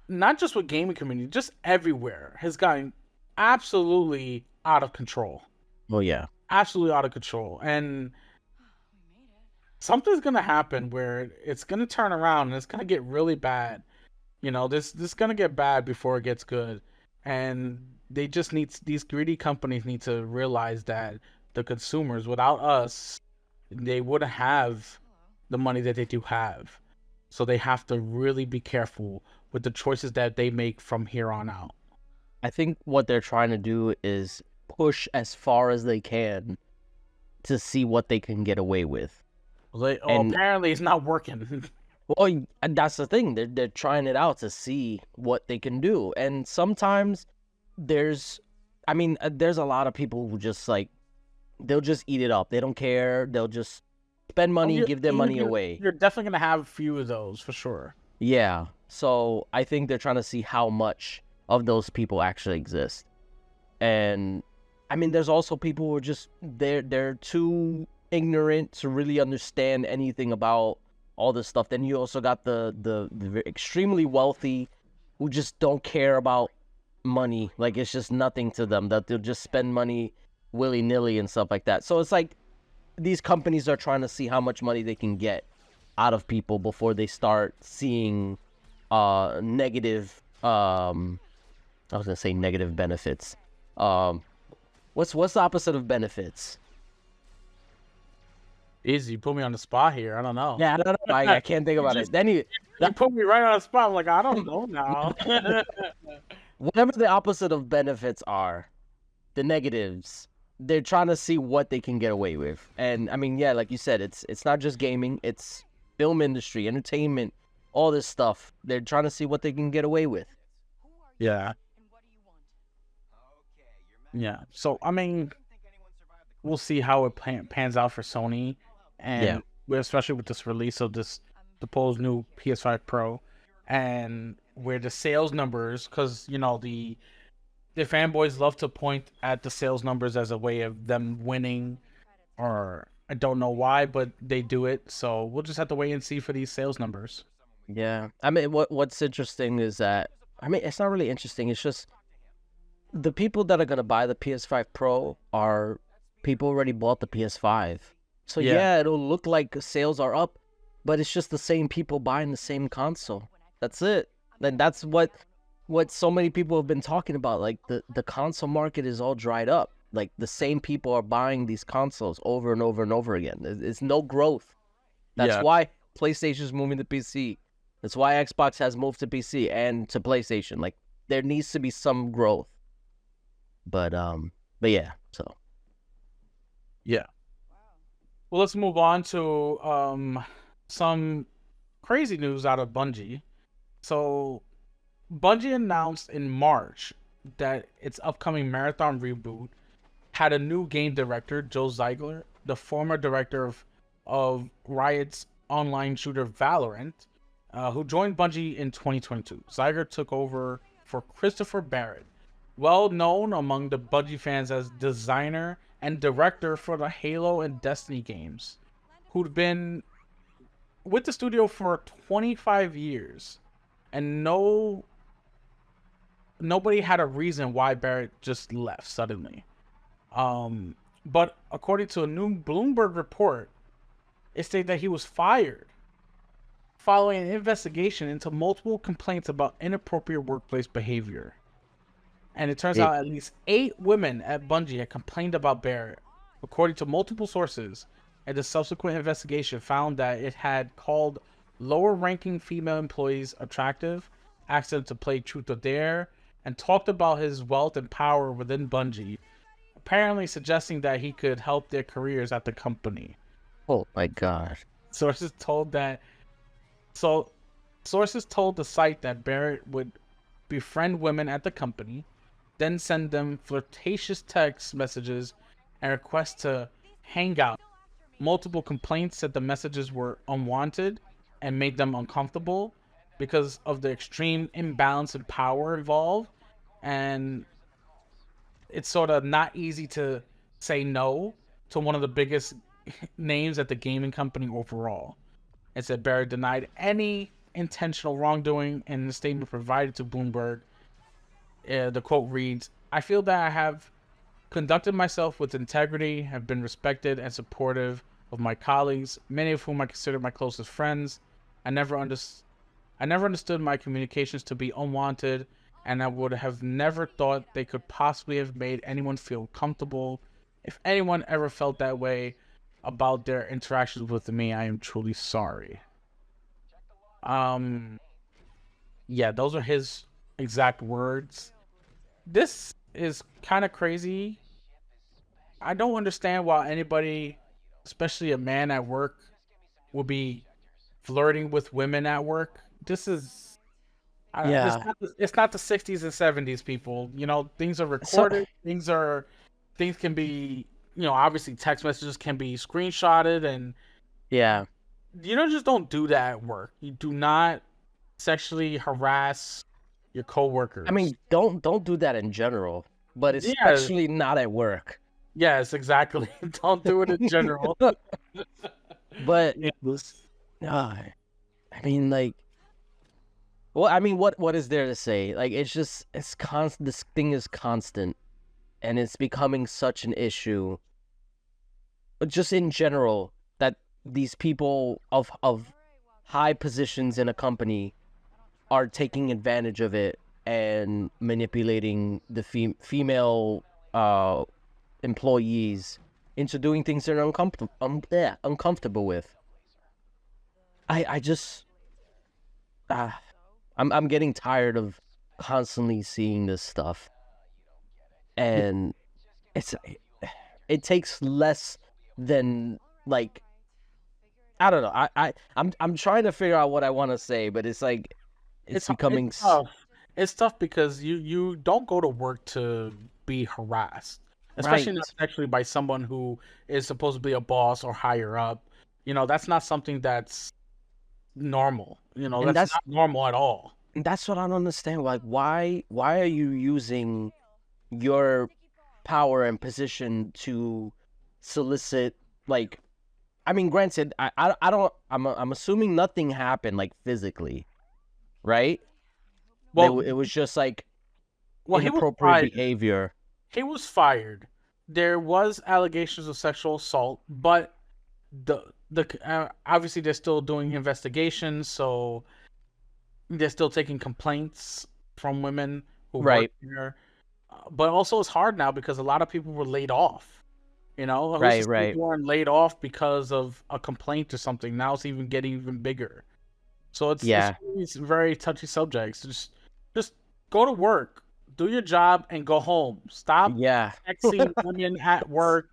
not just with gaming community, just everywhere, has gotten absolutely out of control. Oh yeah. Absolutely out of control. And something's gonna happen where it's gonna turn around and it's gonna get really bad. This is gonna get bad before it gets good, and these greedy companies need to realize that the consumers, without us, they wouldn't have the money that they do have. So they have to really be careful with the choices that they make from here on out. I think what they're trying to do is push as far as they can to see what they can get away with. Apparently it's not working. Well, and that's the thing. They're trying it out to see what they can do. And sometimes there's a lot of people who just like, they'll just eat it up. They don't care. They'll just spend money, give their money away. You're definitely going to have a few of those for sure. Yeah. So I think they're trying to see how much of those people actually exist. And I mean, there's also people who are just, they're too ignorant to really understand anything about all this stuff. Then you also got the extremely wealthy who just don't care about money. Like, it's just nothing to them, that they'll just spend money willy-nilly and stuff like that. So it's like these companies are trying to see how much money they can get out of people before they start seeing negative I was gonna say negative benefits. What's the opposite of benefits? Easy, you put me on the spot here. I don't know. Yeah, I don't know. I can't think about it. Then You put me right on the spot. I'm like, I don't know now. whatever the opposite of benefits are, the negatives, they're trying to see what they can get away with. And I mean, yeah, like you said, it's not just gaming, it's film industry, entertainment, all this stuff. They're trying to see what they can get away with. Yeah. Yeah. So I mean, we'll see how it pans out for Sony, and especially with this release of this supposed new PS5 Pro, and where the sales numbers, because you know the fanboys love to point at the sales numbers as a way of them winning, or I don't know why, but they do it. So we'll just have to wait and see for these sales numbers. Yeah. I mean, what's interesting is that, I mean, it's not really interesting. It's just the people that are going to buy the PS5 Pro are people already bought the PS5. So yeah, it'll look like sales are up, but it's just the same people buying the same console. That's it. And that's what so many people have been talking about. Like the console market is all dried up. Like the same people are buying these consoles over and over and over again. There's no growth. That's why PlayStation's moving to PC. That's why Xbox has moved to PC and to PlayStation. Like there needs to be some growth. But yeah, so yeah. Well, let's move on to some crazy news out of Bungie. So Bungie announced in March that its upcoming Marathon reboot had a new game director, Joe Ziegler, the former director of Riot's online shooter Valorant, who joined Bungie in 2022. Ziegler took over for Christopher Barrett, well known among the Bungie fans as designer and director for the Halo and Destiny games, who'd been with the studio for 25 years, and nobody had a reason why Barrett just left suddenly. But according to a new Bloomberg report, it stated that he was fired following an investigation into multiple complaints about inappropriate workplace behavior. And it turns out at least 8 women at Bungie had complained about Barrett. According to multiple sources, and the subsequent investigation found that it had called lower-ranking female employees attractive, asked them to play Truth or Dare, and talked about his wealth and power within Bungie, apparently suggesting that he could help their careers at the company. Oh my God. Sources told the site that Barrett would befriend women at the company, then send them flirtatious text messages and requests to hang out. Multiple complaints said the messages were unwanted and made them uncomfortable because of the extreme imbalance in power involved, and it's sort of not easy to say no to one of the biggest names at the gaming company overall. It said Barrett denied any intentional wrongdoing in the statement provided to Bloomberg. The quote reads, "I feel that I have conducted myself with integrity, have been respected and supportive of my colleagues, many of whom I consider my closest friends. I never understood my communications to be unwanted, and I would have never thought they could possibly have made anyone feel comfortable. If anyone ever felt that way about their interactions with me, I am truly sorry." Yeah, those are his exact words. This is kind of crazy. I don't understand why anybody, especially a man at work, will be flirting with women at work. This is it's not the 60s and 70s, people. You know, things are recorded. Things can be, you know, obviously text messages can be screenshotted, and just don't do that at work. You do not sexually harass your coworkers. I mean, don't do that in general, but especially not at work. Yes, exactly. Don't do it in general. But I mean, like, Well, I mean, what is there to say? Like, it's constant. This thing is constant, and it's becoming such an issue. But just in general, that these people of high positions in a company are taking advantage of it and manipulating the female uh employees into doing things they're uncomfortable with. I just uh, I'm getting tired of constantly seeing this stuff, and it's it takes less than like I don't know. I'm trying to figure out what I want to say, but it's like it's It's becoming tough. It's tough because you don't go to work to be harassed, especially not right. actually by someone who is supposed to be a boss or higher up. That's not something that's normal. And That's not normal at all. that's what I don't understand. Like, why are you using your power and position to solicit? Like, I mean, granted, I don't. I'm assuming nothing happened like physically, right? Well, It was just like well, he was inappropriate fired. behavior. He was fired. There was allegations of sexual assault, but obviously they're still doing investigations, so they're still taking complaints from women who work Right, there. But also, it's hard now because a lot of people were laid off. Who's to right, say right. you weren't laid off because of a complaint or something? Now it's even getting even bigger. So it's Yeah, really very touchy subjects. Just go to work, do your job, and go home. Stop yeah. texting women at work,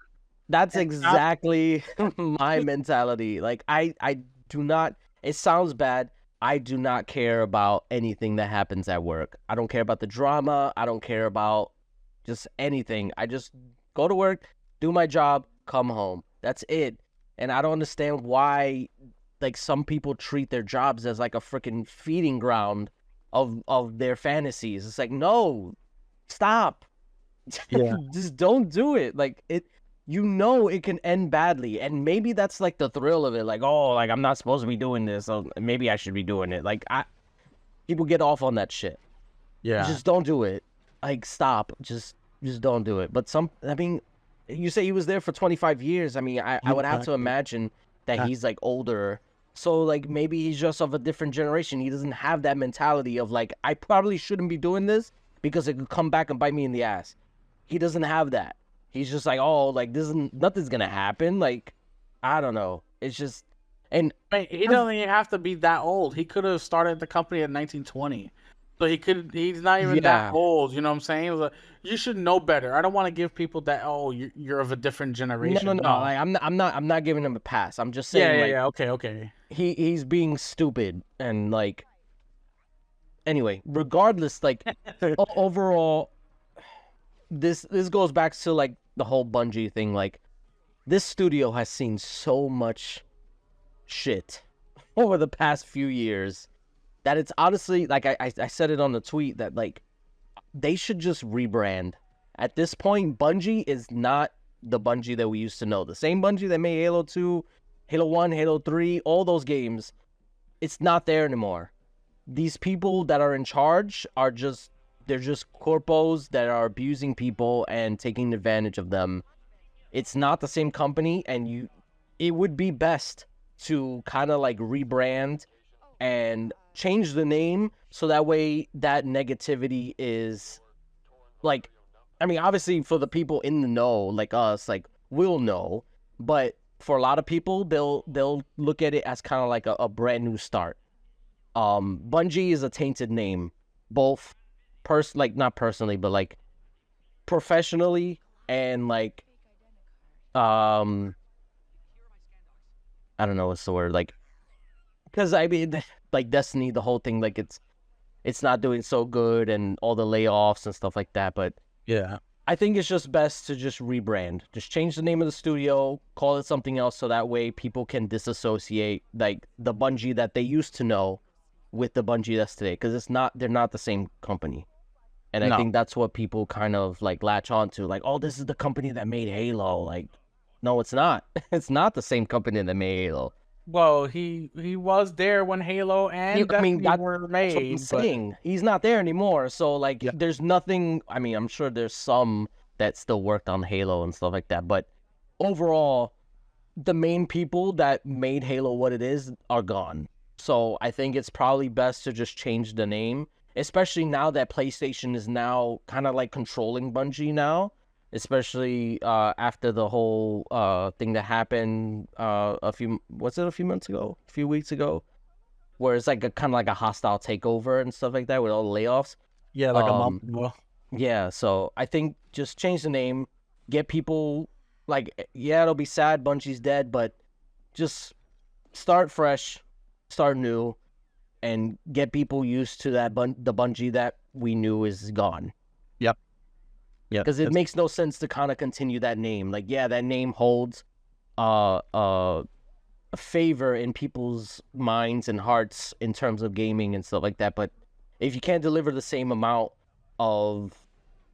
That's and stop. exactly my mentality. Like I do not it sounds bad. I do not care about anything that happens at work. I don't care about the drama. I don't care about just anything. I just go to work, do my job, come home. That's it. And I don't understand why like some people treat their jobs as like a freaking feeding ground of their fantasies. It's like, no, stop. Yeah. Just don't do it. Like it can end badly. And maybe that's like the thrill of it. Like, oh, like I'm not supposed to be doing this, so maybe I should be doing it. Like people get off on that shit. Yeah. Just don't do it. Like stop. Just don't do it. But I mean, you say he was there for 25 years. I mean, I would have to Exactly. imagine that he's like older. So like maybe he's just of a different generation. He doesn't have that mentality of like I probably shouldn't be doing this because it could come back and bite me in the ass. He doesn't have that. He's just like, oh, like this is nothing's gonna happen. Like, I don't know. It's just, and I mean, he doesn't even have to be that old. He could have started the company in 1920. So he's not even that yeah, old, you know what I'm saying? Like, you should know better. I don't want to give people that, oh, you're of a different no, generation. no. No. Like, I'm not giving him a pass. I'm just Yeah, saying, yeah, like, yeah. Okay, okay. he's being stupid and like, anyway, regardless, like, overall, this goes back to like the whole Bungie thing. Like, this studio has seen so much shit over the past few years that it's honestly like I said it on the tweet that like they should just rebrand. At this point, Bungie is not the Bungie that we used to know. The same Bungie that made Halo 2, Halo 1, Halo 3, all those games, it's not there anymore. These people that are in charge are just they're just corpos that are abusing people and taking advantage of them. It's not the same company and it would be best to kind of like rebrand and change the name so that way that negativity is like I mean obviously for the people in the know like us like we'll know, but for a lot of people they'll look at it as kind of like a brand new start. Bungie is a tainted name, both like not personally but like professionally and like um I don't know what's the word like because I mean like Destiny the whole thing like it's not doing so good and all the layoffs and stuff like that. But Yeah. I think it's just best to just rebrand, just change the name of the studio, call it something else, so that way people can disassociate like the Bungie that they used to know with the Bungie that's today, because they're not the same company. And I No. think that's what people kind of like latch onto, like, oh, this is the company that made Halo. Like, no, it's not. It's not the same company that made Halo. Well, he was there when Halo and I mean, Destiny were that's what I'm made, but saying. He's not there anymore. So like, yeah, there's nothing. I mean, I'm sure there's some that still worked on Halo and stuff like that, but overall, the main people that made Halo what it is are gone. So I think it's probably best to just change the name, especially now that PlayStation is now kind of like controlling Bungie now, especially after the whole thing that happened a few months ago, a few weeks ago, where it's like a kind of like a hostile takeover and stuff like that with all the layoffs. yeah, like a month Um, ago. yeah, so I think just change the name, get people like, yeah, it'll be sad Bungie's dead, but just start fresh, start new, and get people used to the Bungie that we knew is gone. Yep. Yep. Because it makes no sense to kind of continue that name. Like, yeah, that name holds a favor in people's minds and hearts in terms of gaming and stuff like that. But if you can't deliver the same amount of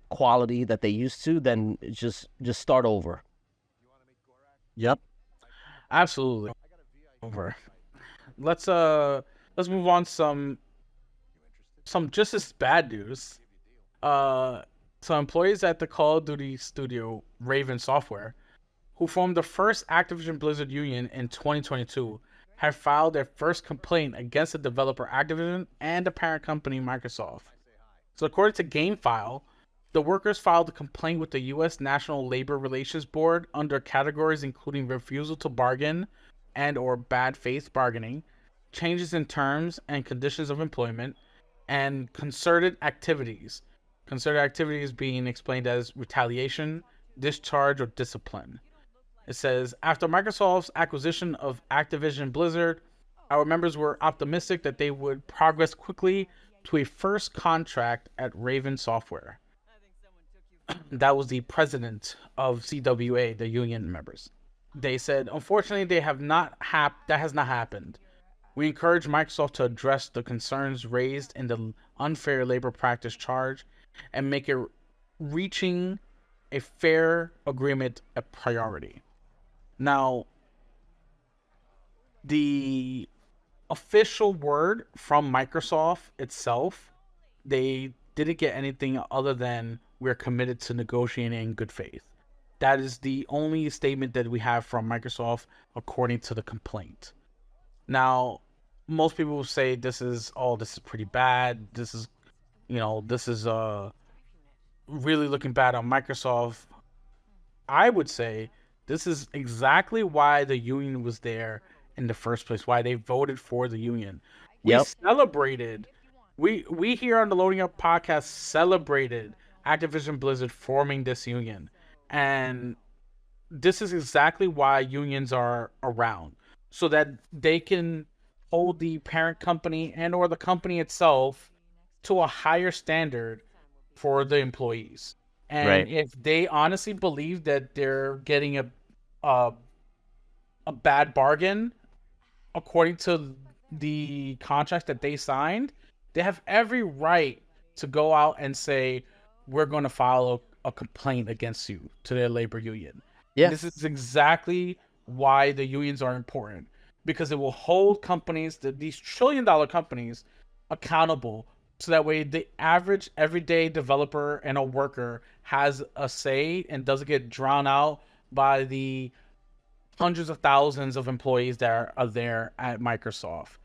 quality that they used to, then just start over. Yep. Absolutely. Over. Let's move on some just as bad news. So employees at the Call of Duty studio Raven Software, who formed the first Activision Blizzard union in 2022, have filed their first complaint against the developer Activision and the parent company Microsoft. So according to GameFile, the workers filed a complaint with the U.S. National Labor Relations Board under categories including refusal to bargain and/or bad faith bargaining, changes in terms and conditions of employment, and concerted activities. Concerted activities being explained as retaliation, discharge, or discipline. It says, after Microsoft's acquisition of Activision Blizzard, our members were optimistic that they would progress quickly to a first contract at Raven Software. That was the president of CWA, the union members. They said, unfortunately, that has not happened. We encourage Microsoft to address the concerns raised in the unfair labor practice charge and make it reaching a fair agreement a priority. Now, the official word from Microsoft itself, they didn't get anything other than we're committed to negotiating in good faith. That is the only statement that we have from Microsoft according to the complaint. Now, most people will say this is pretty bad. This is really looking bad on Microsoft. I would say this is exactly why the union was there in the first place, why they voted for the union. We Yep. celebrated, we here on the Loading Up podcast celebrated Activision Blizzard forming this union. And this is exactly why unions are around, so that they can hold the parent company and or the company itself to a higher standard for the employees. And Right. if they honestly believe that they're getting a, a bad bargain according to the contract that they signed, they have every right to go out and say, we're going to file a complaint against you to their labor union. And Yeah. this is exactly why the unions are important, because it will hold companies, these trillion-dollar companies, accountable, so that way the average everyday developer and a worker has a say and doesn't get drowned out by the hundreds of thousands of employees that are there at Microsoft.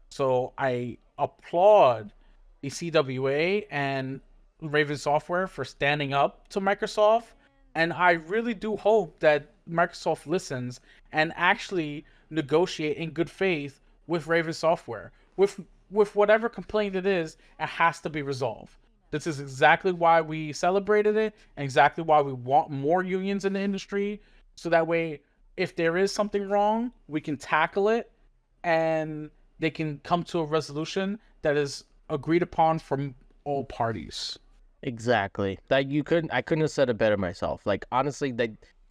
So I applaud the CWA and Raven Software for standing up to Microsoft. And I really do hope that Microsoft listens and actually negotiate in good faith with Raven Software. With whatever complaint it is, it has to be resolved. This is exactly why we celebrated it and exactly why we want more unions in the industry. So that way, if there is something wrong, we can tackle it and they can come to a resolution that is agreed upon from all parties. Exactly. I couldn't have said it better myself. Like honestly,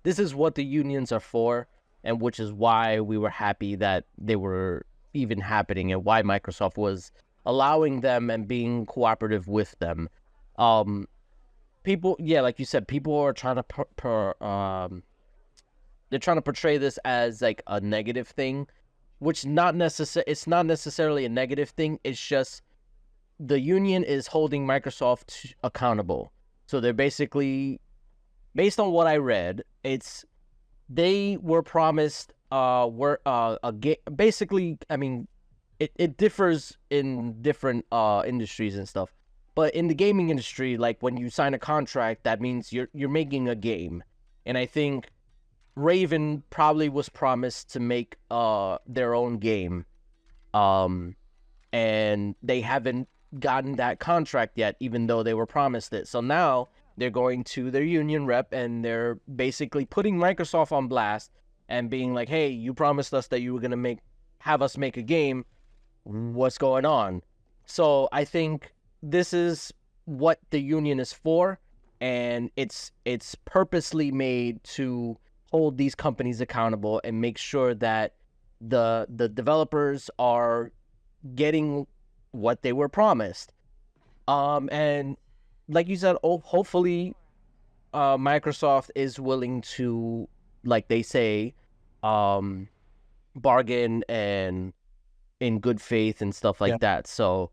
this is what the unions are for, and which is why we were happy that they were even happening and why Microsoft was allowing them and being cooperative with them. Um, people, yeah, like you said, people are trying to they're trying to portray this as like a negative thing, which it's not necessarily a negative thing. It's just the union is holding Microsoft accountable. So they're basically, based on what I read, they were promised a game. Basically, I mean, it differs in different industries and stuff. But in the gaming industry, like when you sign a contract, that means you're making a game. And I think Raven probably was promised to make their own game. And they haven't gotten that contract yet, even though they were promised it. So now they're going to their union rep and they're basically putting Microsoft on blast and being like, hey, you promised us that you were going to have us make a game. What's going on? So I think this is what the union is for, and it's purposely made to hold these companies accountable and make sure that the developers are getting what they were promised. And like you said, hopefully Microsoft is willing to, like they say, bargain and in good faith and stuff like that. So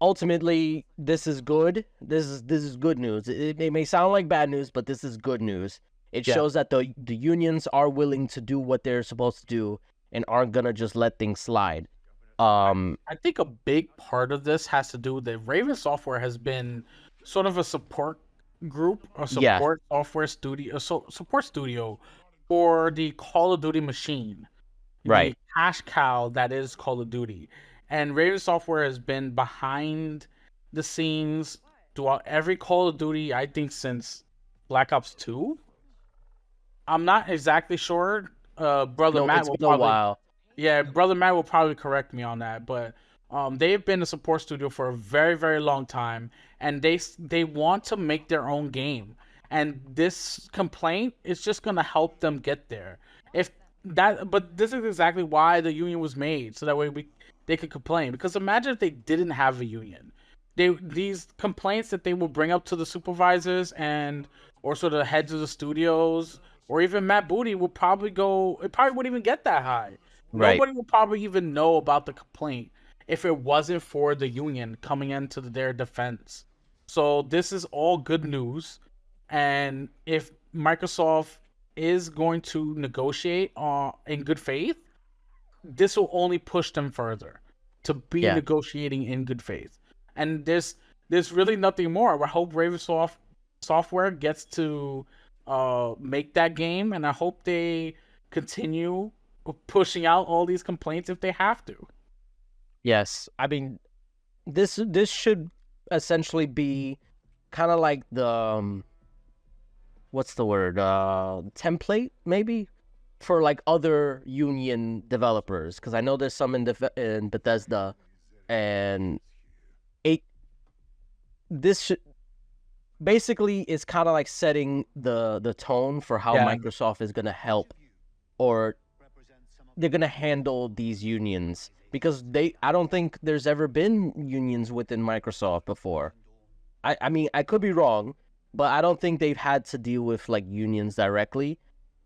ultimately this is good. This is good news. It may sound like bad news, but this is good news. It shows that the unions are willing to do what they're supposed to do and aren't gonna just let things slide. I think a big part of this has to do with that Raven Software has been sort of a support group, a support software studio, support studio for the Call of Duty machine, the cash cow that is Call of Duty. And Raven Software has been behind the scenes throughout every Call of Duty, I think, since Black Ops 2. I'm not exactly sure. Brother Matt it's will been a while. Yeah, Brother Matt will probably correct me on that, but they've been a support studio for a very, very long time, and they want to make their own game, and this complaint is just gonna help them get there. But this is exactly why the union was made, so that way they could complain. Because imagine if they didn't have a union, these complaints that they will bring up to the supervisors or sort of heads of the studios, or even Matt Booty will probably go. It probably wouldn't even get that high. Nobody would probably even know about the complaint if it wasn't for the union coming into their defense. So this is all good news. And if Microsoft is going to negotiate in good faith, this will only push them further to be negotiating in good faith. And there's really nothing more. I hope Raven Software gets to make that game, and I hope they continue pushing out all these complaints if they have to. Yes, I mean, this should essentially be kind of like the what's the word, template maybe for like other union developers, because I know there's some in Bethesda, and this should basically is kind of like setting the tone for how Microsoft is gonna help, or they're gonna handle these unions, because I don't think there's ever been unions within Microsoft before. I mean, I could be wrong, but I don't think they've had to deal with like unions directly.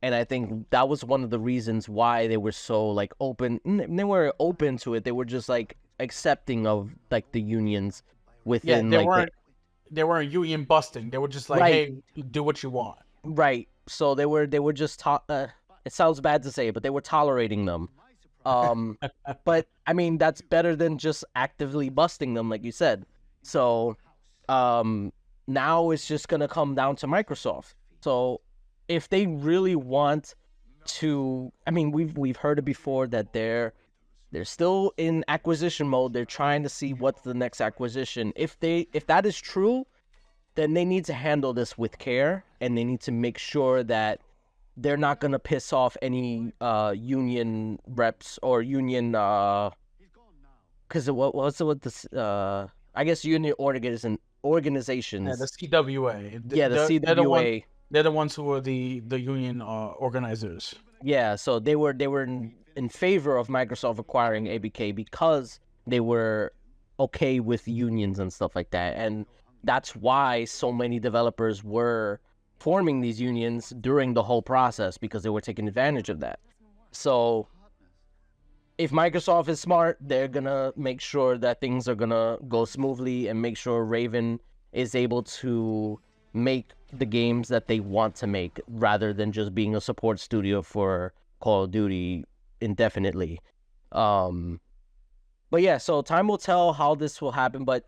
And I think that was one of the reasons why they were so like open. They weren't open to it. They were just like accepting of like the unions within. They weren't union busting. They were just like, hey, do what you want. Right. So they were just it sounds bad to say, but they were tolerating them. But I mean, that's better than just actively busting them, like you said. So now it's just gonna come down to Microsoft. So if they really want to, I mean, we've heard it before that they're still in acquisition mode. They're trying to see what's the next acquisition. If that is true, then they need to handle this with care, and they need to make sure that they're not gonna piss off any union reps or union because what this I guess union organizations. Yeah, the CWA. The CWA. They're the ones who are the union organizers. Yeah, so they were in favor of Microsoft acquiring ABK because they were okay with unions and stuff like that, and that's why so many developers were forming these unions during the whole process, because they were taking advantage of that. So if Microsoft is smart, they're gonna make sure that things are gonna go smoothly and make sure Raven is able to make the games that they want to make rather than just being a support studio for Call of Duty indefinitely. But yeah, so time will tell how this will happen. But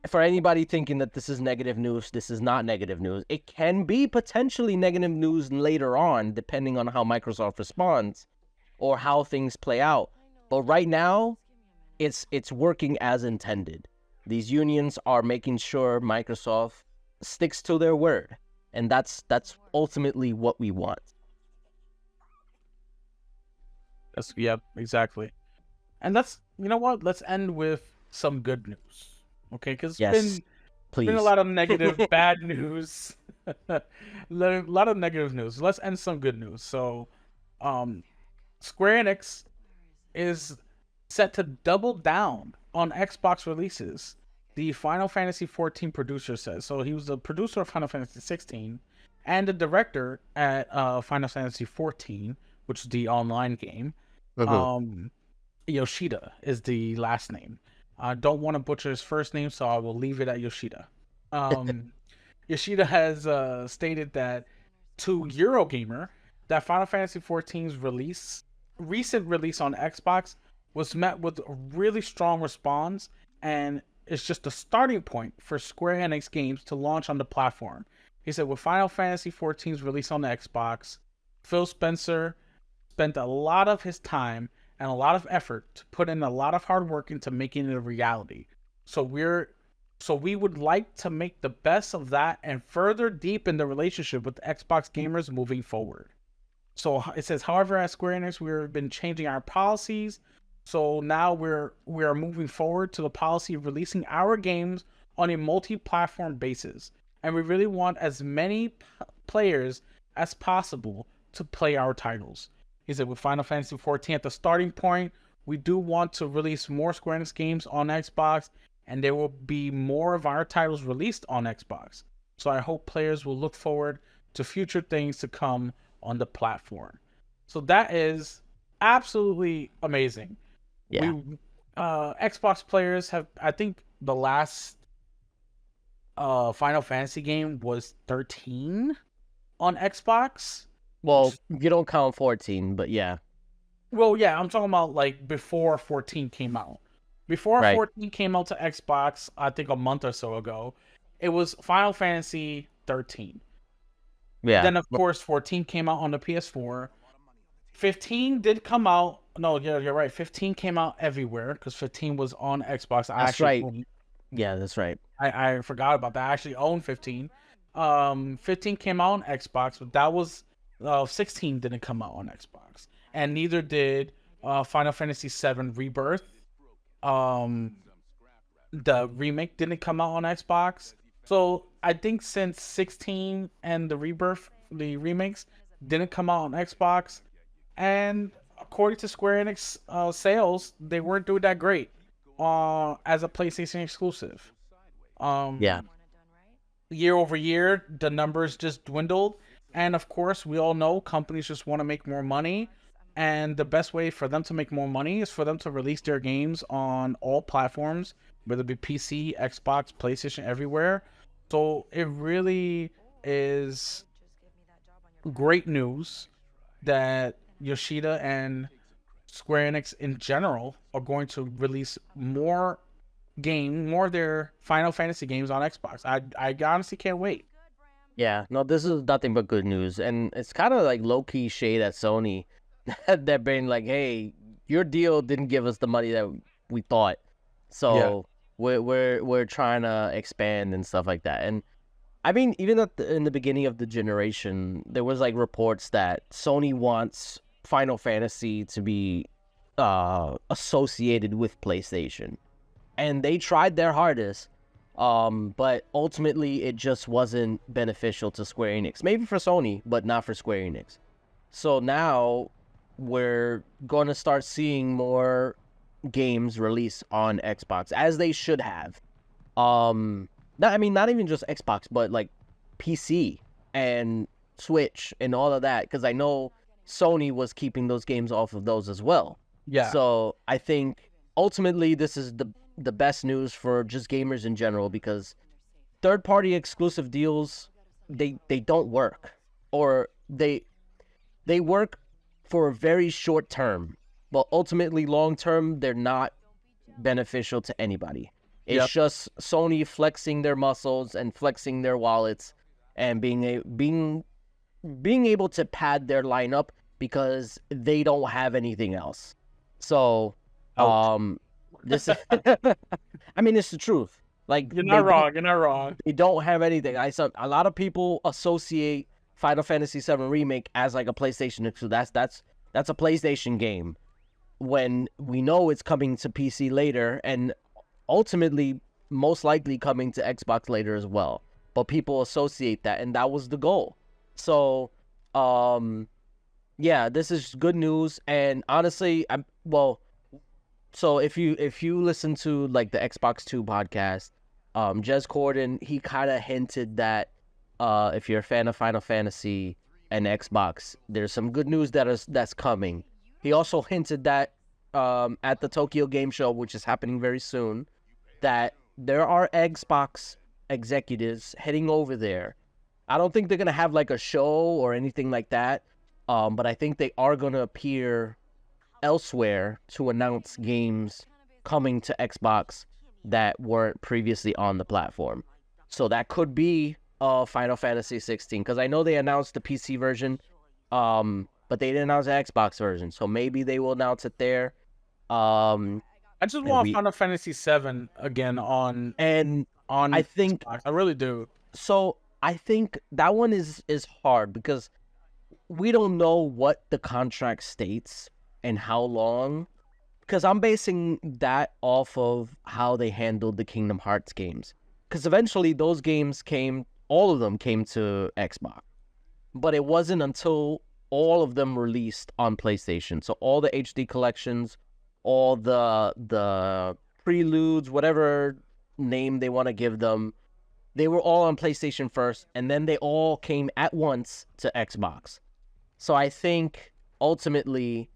for anybody thinking that this is negative news, this is not negative news. It can be potentially negative news later on, depending on how Microsoft responds or how things play out. But right now, it's working as intended. These unions are making sure Microsoft sticks to their word, and that's ultimately what we want. Yeah, exactly. And let's, you know what? Let's end with some good news, okay? Because Yes, please. been a lot of negative, bad news, a lot of negative news. Let's end some good news. So, Square Enix is set to double down on Xbox releases. The Final Fantasy XIV producer says so. He was the producer of Final Fantasy 16 and the director at Final Fantasy 14, which is the online game. Yoshida is the last name. I don't want to butcher his first name, so I will leave it at Yoshida. Yoshida has stated that to Eurogamer that Final Fantasy XIV's recent release on Xbox was met with a really strong response, and it's just a starting point for Square Enix games to launch on the platform. He said with Final Fantasy XIV's release on the Xbox, Phil Spencer spent a lot of his time and a lot of effort to put in a lot of hard work into making it a reality. So we would like to make the best of that and further deepen the relationship with Xbox gamers moving forward. So it says, however, at Square Enix, we've been changing our policies. So now we are moving forward to the policy of releasing our games on a multi-platform basis. And we really want as many players as possible to play our titles. He said with Final Fantasy XIV at the starting point, we do want to release more Square Enix games on Xbox, and there will be more of our titles released on Xbox. So I hope players will look forward to future things to come on the platform. So that is absolutely amazing. Yeah. Xbox players have, I think the last Final Fantasy game was 13 on Xbox. Well, you don't count 14, but yeah. Well, yeah, I'm talking about like before 14 came out. Before 14 came out to Xbox, I think a month or so ago, it was Final Fantasy 13. Yeah. Then, of course, 14 came out on the PS4. 15 did come out. No, yeah, you're right. 15 came out everywhere because 15 was on Xbox. That's right. Yeah, that's right. I forgot about that. I actually own 15. 15 came out on Xbox, but that was 16 didn't come out on Xbox, and neither did Final Fantasy VII Rebirth. The remake didn't come out on Xbox. So I think since 16 and the remakes didn't come out on Xbox, and according to Square Enix sales, they weren't doing that great as a PlayStation exclusive. Yeah. Year over year, the numbers just dwindled. And of course, we all know companies just want to make more money. And the best way for them to make more money is for them to release their games on all platforms, whether it be PC, Xbox, PlayStation, everywhere. So it really is great news that Yoshida and Square Enix in general are going to release more of their Final Fantasy games on Xbox. I honestly can't wait. Yeah, no, this is nothing but good news. And it's kind of like low-key shade at Sony. They're being like, hey, your deal didn't give us the money that we thought. So we're trying to expand and stuff like that. And I mean, even in the beginning of the generation, there was like reports that Sony wants Final Fantasy to be associated with PlayStation. And they tried their hardest. But ultimately it just wasn't beneficial to Square Enix. Maybe for Sony, but not for Square Enix. So now we're going to start seeing more games released on Xbox, as they should have. Not even just Xbox, but like PC and Switch and all of that, because I know Sony was keeping those games off of those as well. Yeah. So I think ultimately this is the best news for just gamers in general, because third party exclusive deals, they don't work, or they work for a very short term, but ultimately long term they're not beneficial to anybody. It's Yep. just Sony flexing their muscles and flexing their wallets, and being able to pad their lineup because they don't have anything else. So, Ouch. this is, I mean, it's the truth. Like You're not wrong. You're not wrong. they don't have anything. I saw a lot of people associate Final Fantasy VII Remake as like a PlayStation 2. That's a PlayStation game, when we know it's coming to PC later, and ultimately most likely coming to Xbox later as well. But people associate that, and that was the goal. So, um, yeah, this is good news. And honestly, so if you listen to like the Xbox Two podcast, Jez Corden, he kind of hinted that if you're a fan of Final Fantasy and Xbox, there's some good news that's coming. He also hinted that at the Tokyo Game Show, which is happening very soon, that there are Xbox executives heading over there. I don't think they're gonna have like a show or anything like that, but I think they are gonna appear elsewhere to announce games coming to Xbox that weren't previously on the platform. So that could be Final Fantasy 16, because I know they announced the PC version, but they didn't announce the Xbox version. So maybe they will announce it there. I just And want we Final Fantasy VII again and I on think Xbox. I really do. so. I think that one is hard because we don't know what the contract states and how long, because I'm basing that off of how they handled the Kingdom Hearts games. Because eventually those games all of them came to Xbox. But it wasn't until all of them released on PlayStation. So all the HD collections, all the preludes, whatever name they want to give them, they were all on PlayStation first, and then they all came at once to Xbox. So I think ultimately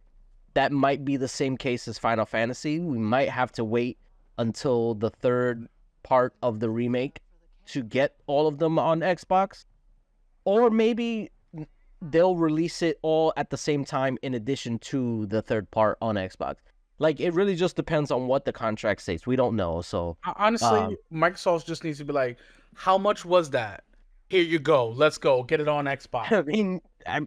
that might be the same case as Final Fantasy. We might have to wait until the third part of the remake to get all of them on Xbox. Or maybe they'll release it all at the same time in addition to the third part on Xbox. Like, it really just depends on what the contract states. We don't know. So, Honestly, Microsoft just needs to be like, how much was that? Here you go. Let's go. Get it on Xbox. I mean,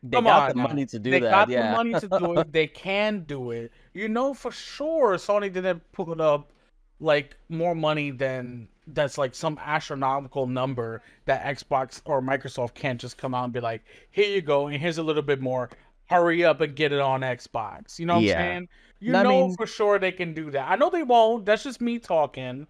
they Come got the on now. money to do They that. got the Yeah. money to do it. They can do it. You know for sure Sony didn't put up like more money than that's like some astronomical number that Xbox or Microsoft can't just come out and be like, here you go, and here's a little bit more. Hurry up and get it on Xbox. You know what I'm Yeah. saying? You I know mean, for sure they can do that. I know they won't. That's just me talking.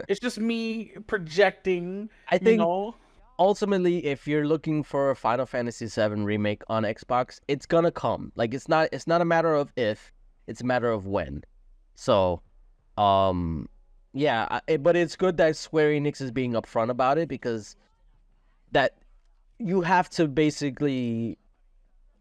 It's just me projecting, I you think know? ultimately, if you're looking for a Final Fantasy VII remake on Xbox, it's gonna come. Like, it's not a matter of if, it's a matter of when. So, yeah, but it's good that Square Enix is being upfront about it, because that you have to basically,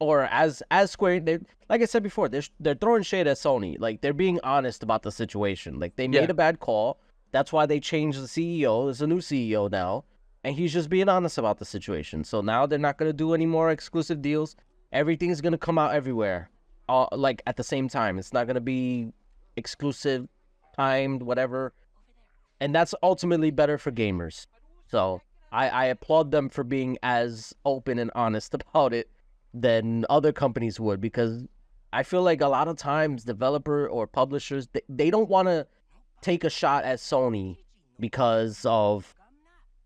or as Square, like I said before, they're throwing shade at Sony. Like, they're being honest about the situation. Like, they Yeah. made a bad call. That's why they changed the CEO. There's a new CEO now, and he's just being honest about the situation. So now they're not gonna do any more exclusive deals. Everything's gonna come out everywhere, like at the same time. It's not gonna be exclusive, timed, whatever, and that's ultimately better for gamers. So I applaud them for being as open and honest about it than other companies would, because I feel like a lot of times developer or publishers, they don't want to take a shot at Sony because of,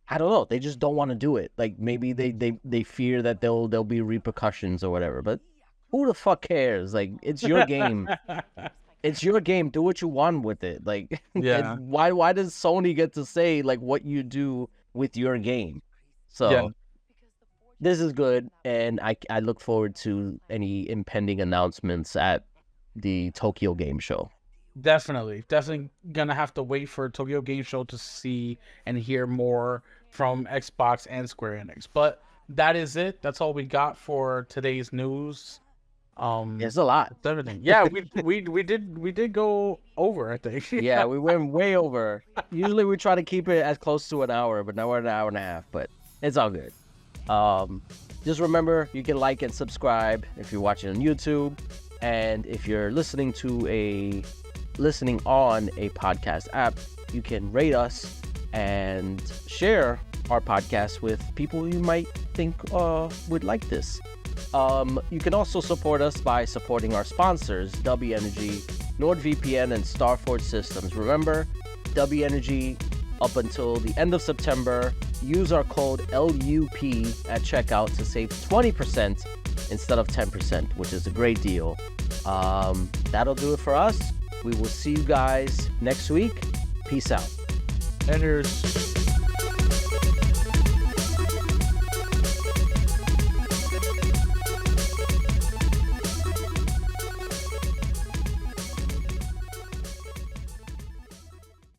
I don't know, they just don't want to do it. Like, maybe they fear that there'll be repercussions or whatever. But who the fuck cares? Like, it's your game. It's your game. Do what you want with it. Like, Yeah. and why does Sony get to say like what you do with your game? Yeah. So this is good, and I look forward to any impending announcements at the Tokyo Game Show. Definitely gonna have to wait for Tokyo Game Show to see and hear more from Xbox and Square Enix. But that is it. That's all we got for today's news. It's a lot. 17. Yeah, we did go over, I think. Yeah, we went way over. Usually we try to keep it as close to an hour, but now we're at an hour and a half. But it's all good. Just remember, you can like and subscribe if you're watching on YouTube, and if you're listening on a podcast app, you can rate us and share our podcast with people you might think would like this. You can also support us by supporting our sponsors, W Energy, NordVPN, and Starforge Systems. Remember, W Energy, up until the end of September, use our code LUP at checkout to save 20% instead of 10%, which is a great deal. That'll do it for us. We will see you guys next week. Peace out. And there's